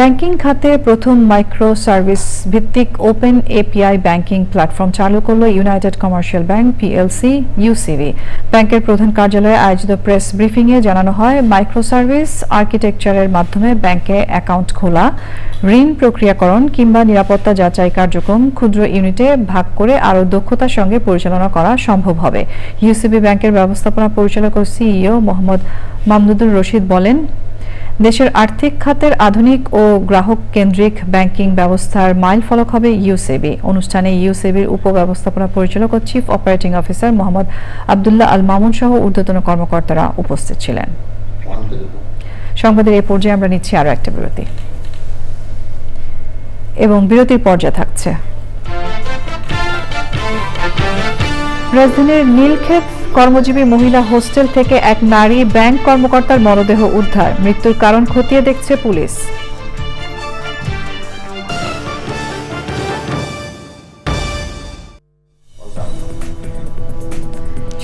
ব্যাংকিং খাতে প্রথম মাইক্রো সার্ভিস ভিত্তিক ওপেন এপিআই ব্যাংকিং প্ল্যাটফর্ম চালু করল United Commercial Bank PLC UCB. ব্যাংকের প্রধান কার্যালয়ে আয়োজিত প্রেস ব্রিফিংয়ে জানানো হয়, মাইক্রো সার্ভিস আর্কিটেকচারের মাধ্যমে ব্যাংকে অ্যাকাউন্ট খোলা, ঋণ প্রক্রিয়াকরণ কিংবা নিরাপত্তা যাচাই কার্যক্রম ক্ষুদ্র ইউনিটে ভাগ করে আরও দক্ষতার সঙ্গে পরিচালনা করা সম্ভব হবে। ইউসিবি ব্যাংকের ব্যবস্থাপনা পরিচালক ও সিইও মোহাম্মদ মামদুদুর রশিদ বলেন, দেশের আর্থিক খাতের আধুনিক ও গ্রাহক কেন্দ্রিক ব্যাংকিং ব্যবস্থার মাইল ফলক হবে ইউসিবি। অনুষ্ঠানে ইউসিবির উপব্যবস্থাপনা পরিচালক ও chief operating officer Mohammad Abdullah Al Mamun সহ ঊর্ধ্বতন কর্মকর্তারা উপস্থিত ছিলেন। সংবাদের এই পর্যায়ে আমরা নিচ্ছি আরও একটা বিরতি, এবং বিরতির পর্যায়ে থাকছে রাজধানীর নীলক্ষেত কর্মজীবী মহিলা হোস্টেল থেকে এক নারী ব্যাংক কর্মকর্তার মরদেহ উদ্ধার। মৃত্যুর কারণ খতিয়ে দেখছে পুলিশ।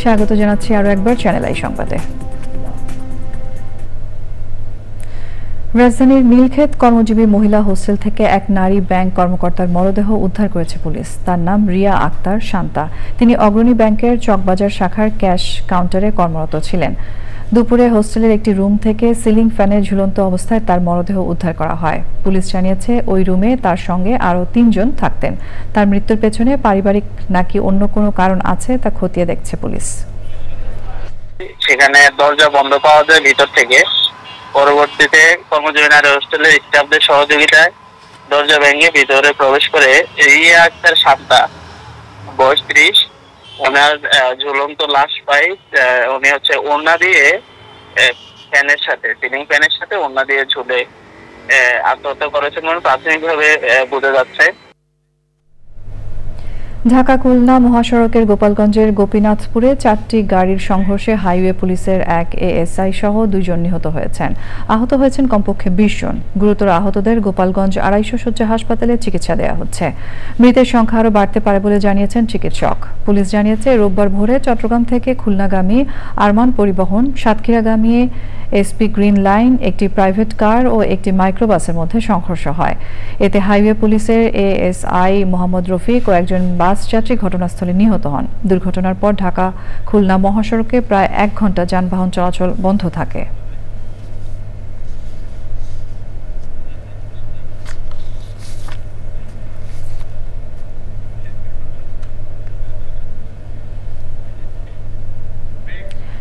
স্বাগত জানাচ্ছি আরও একবার চ্যানেল আই সংবাদে। রাজধানীর নীলক্ষেত কর্মজীবী মহিলা হোস্টেল থেকে এক নারী ব্যাংক কর্মকর্তার মরদেহ উদ্ধার করেছে পুলিশ। তার নাম রিয়া আক্তার শান্তা। তিনি অগ্রণী ব্যাংকের চকবাজার শাখার ক্যাশ কাউন্টারে কর্মরত ছিলেন। দুপুরে হোস্টেলের একটি রুম থেকে সিলিং ফ্যানে ঝুলন্ত অবস্থায় তার মরদেহ উদ্ধার করা হয়। পুলিশ জানিয়েছে ওই রুমে তার সঙ্গে আরও ৩ জন থাকতেন। তার মৃত্যুর পেছনে পারিবারিক নাকি অন্য কোনো কারণ আছে তা খতিয়ে দেখছে পুলিশ। সেখানে দরজা বন্ধ পাওয়া যায় ভিতর থেকে। পরবর্তীতে কর্মজীবী নারী হোস্টেলের স্টাফদের সহযোগিতায় দরজা ভেঙে ভিতরে প্রবেশ করে রিয়া আক্তার শান্তা, বয়স ৩০, ওনার ঝুলন্ত লাশ পাই। উনি হচ্ছে ওড়না দিয়ে ফ্যানের সাথে, সিলিং ফ্যানের সাথে ওড়না দিয়ে ঝুলে আত্মহত্যা করেছেন বলে প্রাথমিকভাবে বোঝা যাচ্ছে। ঢাকা খুলনা মহাসড়কের গোপালগঞ্জের গোপীনাথপুরে 4টি গাড়ির সংঘর্ষে হাইওয়ে পুলিশের এক এএসআই সহ 2 জন নিহত হয়েছেন। আহত হয়েছেন কমপক্ষে 20 জন। গুরুতর আহতদের গোপালগঞ্জ 250 শয্যা হাসপাতালে চিকিৎসা দেওয়া হচ্ছে। মৃতের সংখ্যা আরও বাড়তে পারে বলে জানিয়েছেন চিকিৎসক। পুলিশ জানিয়েছে রোববার ভোরে চট্টগ্রাম থেকে খুলনাগামী আরমান পরিবহন, সাতক্ষীরাগামী এসপি গ্রিন লাইন, একটি প্রাইভেট কার ও একটি মাইক্রোবাসের মধ্যে সংঘর্ষ হয়। এতে হাইওয়ে পুলিশের এএসআই মোহাম্মদ রফিক ও একজন বাস যাত্রী ঘটনাস্থলে নিহত হন। দুর্ঘটনার পর ঢাকা খুলনা মহাসড়কে প্রায় 1 ঘন্টা যানবাহন চলাচল বন্ধ থাকে।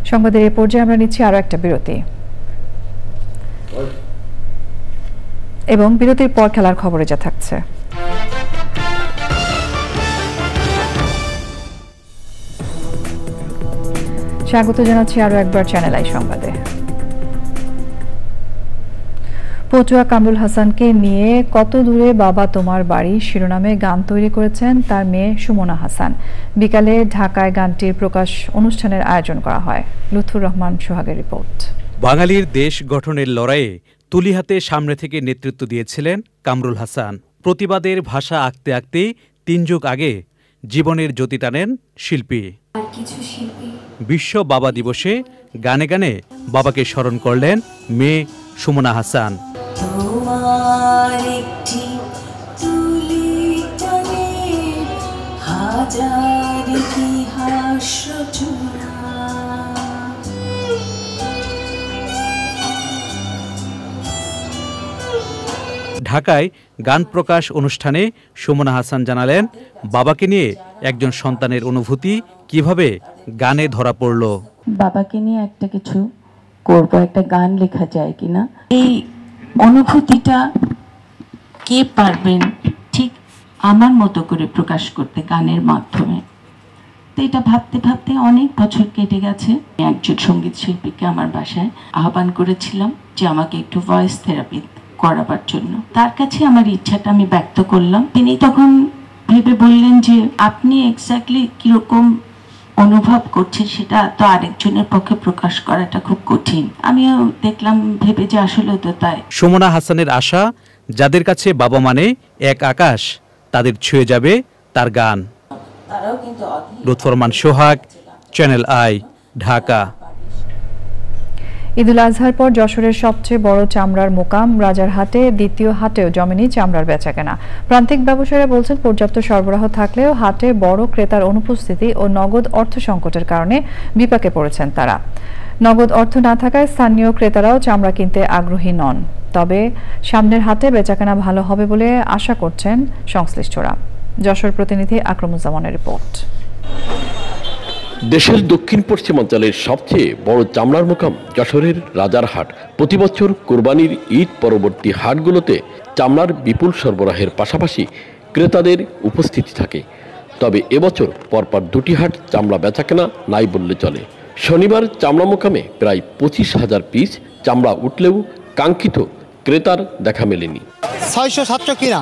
সংবাদের এই পর্যায়ে আমরা নিচ্ছি আরও একটা বিরতি এবং বিরতির পর খেলার খবরে যা থাকছে। স্বাগত জানাচ্ছি আরও একবার চ্যানেল আই সংবাদে। পটুয়া কামরুল হাসানকে নিয়ে কত দূরে বাবা তোমার বাড়ি শিরোনামে গান তৈরি করেছেন তার মেয়ে সুমনা হাসান। বিকালে ঢাকায় গানটির প্রকাশ অনুষ্ঠানের আয়োজন করা হয়। লুৎফুর রহমান সোহাগের রিপোর্ট। বাঙালির দেশ গঠনের লড়াইয়ে তুলি হাতে সামনে থেকে নেতৃত্ব দিয়েছিলেন কামরুল হাসান। প্রতিবাদের ভাষা আঁকতে আঁকতে 3 যুগ আগে জীবনের জ্যোতি টানেন শিল্পী। বিশ্ব বাবা দিবসে গানে গানে বাবাকে স্মরণ করলেন মেয়ে সুমনা হাসান। ঢাকায় গান প্রকাশ অনুষ্ঠানে সুমনা হাসান জানালেন বাবাকে নিয়ে একজন সন্তানের অনুভূতি কিভাবে গানে ধরা পড়ল। বাবাকে নিয়ে একটা কিছু করব, একটা গান লেখা যায় কিনা, এই অনুভূতিটা কে পারবেন ঠিক আমার মতো করে প্রকাশ করতে গানের মাধ্যমে। তো এটা ভাবতে ভাবতে অনেক বছর কেটে গেছে। একজন সঙ্গীত শিল্পীকে আমার বাসায় আহ্বান করেছিলাম যে আমাকে একটু ভয়েস থেরাপি করাবার জন্য। তার কাছে আমার ইচ্ছাটা আমি ব্যক্ত করলাম। তিনি তখন ভেবে বললেন যে আপনি এক্স্যাক্টলি কিরকম অনুভব করছেন সেটা তো আরেকজনের পক্ষে প্রকাশ করাটা খুব কঠিন। আমিও দেখলাম ভেবে যে আসলে তো তাই। সুমনা হাসানের আশা যাদের কাছে বাবা মানে এক আকাশ, তাদের ছুঁয়ে যাবে তার গান। লুৎফুর রহমান সোহাগ, চ্যানেল আই, ঢাকা। ঈদুল আজহার পর যশোরের সবচেয়ে বড় চামড়ার মোকাম রাজারহাটে দ্বিতীয় হাটেও জমেনি চামড়ার বেচাকেনা। প্রান্তিক ব্যবসায়ীরা বলছেন পর্যাপ্ত সরবরাহ থাকলেও হাটে বড় ক্রেতার অনুপস্থিতি ও নগদ অর্থ সংকটের কারণে বিপাকে পড়েছেন তারা। নগদ অর্থ না থাকায় স্থানীয় ক্রেতারাও চামড়া কিনতে আগ্রহী নন। তবে সামনের হাটে বেচাকেনা ভালো হবে বলে আশা করছেন সংশ্লিষ্টরা। যশোর প্রতিনিধি আকরামুজ্জামানের রিপোর্ট। দেশের দক্ষিণ পশ্চিমাঞ্চলের সবচেয়ে বড় চামড়ার মোকাম যশোরের রাজারহাট। প্রতি বছর কোরবানির ঈদ পরবর্তী হাটগুলোতে চামড়ার বিপুল সরবরাহের পাশাপাশি ক্রেতাদের উপস্থিতি থাকে। তবে এবছর পরপর 2টি হাট চামড়া বেচাকেনা নাই বললে চলে। শনিবার চামড়া মোকামে প্রায় 25,000 পিস চামড়া উঠলেও কাঙ্ক্ষিত ক্রেতার দেখা মেলেনি। 600-700 কিনা,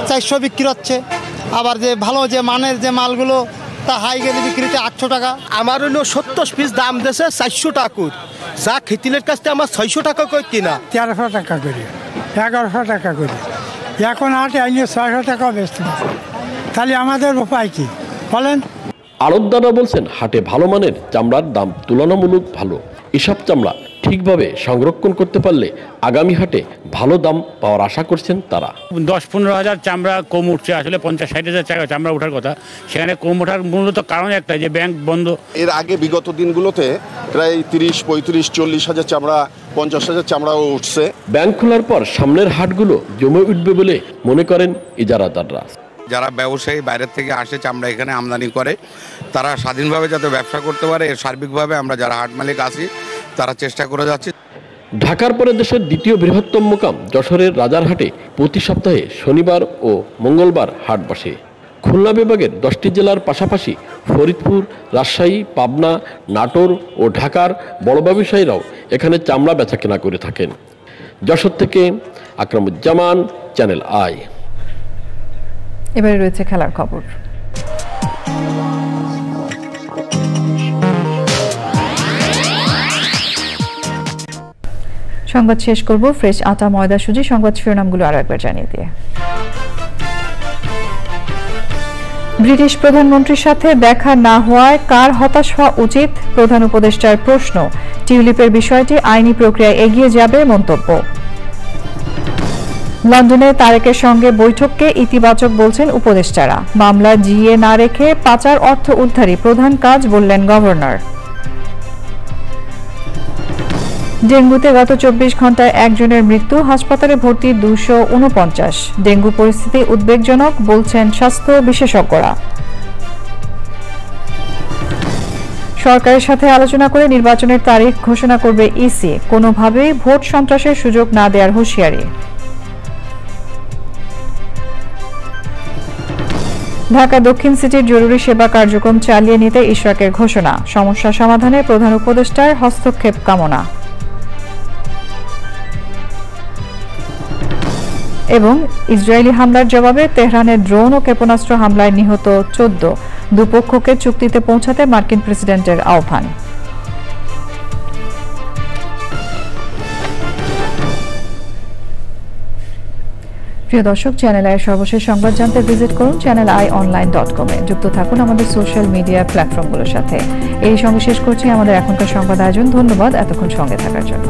400 বিক্রি হচ্ছে। আবার যে ভালো যে মানের যে মালগুলো তা হাই গেলে বিক্রিতে 800 টাকা। আমার হলো 70 পিস দাম দেশে 400 টাকা, যা খেতিলের কাছ থেকে আমার 600 টাকা করে কিনা। 1300 টাকা করে, 1100 টাকা করে, এখন হাটে আইনে 600 টাকা বেচতে। তাহলে আমাদের উপায় কি বলেন? আড়তদাররা বলছেন হাটে ভালো মানের চামড়ার দাম তুলনামূলক ভালো। এসব চামড়া ঠিকভাবে সংরক্ষণ করতে পারলে আগামী হাটে ভালো দাম পাওয়ার আশা করছেন তারা। 10-15 হাজার চামড়া কম উঠছে, আসলে 50-60 হাজার টাকা চামড়া ওঠার কথা, সেখানে কম ওঠার মূলত কারণ একটা যে ব্যাংক বন্ধ। এর আগে বিগত দিনগুলোতে প্রায় 30-35-40 হাজার চামড়া, 50 হাজার চামড়াও উঠছে। ব্যাংক খোলার পর সামনের হাটগুলো জমে উঠবে বলে মনে করেন ইজারাদাররা। যারা ব্যবসায়ী বাইরের থেকে আসে চামড়া এখানে আমদানি করে, তারা স্বাধীনভাবে যাতে ব্যবসা করতে পারে, এর সার্বিকভাবে আমরা যারা হাট মালিক আছি তারা চেষ্টা করে যাচ্ছি। ঢাকার পরে দেশের দ্বিতীয় বৃহত্তম মোকাম যশোরের রাজারহাটে প্রতি সপ্তাহে শনিবার ও মঙ্গলবার হাট বসে। খুলনা বিভাগের 10টি জেলার পাশাপাশি ফরিদপুর, রাজশাহী, পাবনা, নাটোর ও ঢাকার বড় ব্যবসায়ীরাও এখানে চামড়া বেচাকেনা করে থাকেন। যশোর থেকে আকরামুজ্জামান, চ্যানেল আই। এবারে রয়েছে খেলার খবর। সংবাদ শেষ করব ফ্রেশ আটা ময়দা সুজি সংবাদ শিরোনামগুলো আরো একবার জানিয়ে দিয়ে। ব্রিটিশ প্রধানমন্ত্রীর সাথে দেখা না হওয়ায় কার হতাশ হওয়া উচিত, প্রধান উপদেষ্টার প্রশ্ন। টিউলিপের বিষয়টি আইনি প্রক্রিয়ায় এগিয়ে যাবে মন্তব্য। লন্ডনে তারেকের সঙ্গে বৈঠককে ইতিবাচক বলছেন উপদেষ্টারা। মামলা জিয়ে না রেখে পাচার অর্থ উদ্ধারই প্রধান কাজ বললেন গভর্নর। ডেঙ্গুতে গত 24 ঘন্টায় একজনের মৃত্যু, হাসপাতালে ভর্তি 249। ডেঙ্গু পরিস্থিতি উদ্বেগজনক বলছেন স্বাস্থ্য বিশেষজ্ঞরা। সরকারের সাথে আলোচনা করে নির্বাচনের তারিখ ঘোষণা করবে ইসি, কোনোভাবেই ভোট সন্ত্রাসের সুযোগ না দেওয়ার হুঁশিয়ারি। ঢাকা দক্ষিণ সিটির জরুরি সেবা কার্যক্রম চালিয়ে নিতে ইশরাকের ঘোষণা, সমস্যা সমাধানে প্রধান উপদেষ্টার হস্তক্ষেপ কামনা। এবং ইসরায়েলি হামলার জবাবে তেহরানের ড্রোন ও ক্ষেপণাস্ত্র হামলায় নিহত 14, দুপক্ষকে চুক্তিতে পৌঁছাতে মার্কিন প্রেসিডেন্টের আহ্বান। প্রিয় দর্শক, চ্যানেল আই সর্বশেষ সংবাদ জানতে ভিজিট করুন channelionline.com এ। যুক্ত থাকুন আমাদের সোশ্যাল মিডিয়া প্ল্যাটফর্মগুলোর সাথে। এই সঙ্গে শেষ করছি আমাদের এখনকার সংবাদ আয়োজন। ধন্যবাদ এতক্ষণ সঙ্গে থাকার জন্য।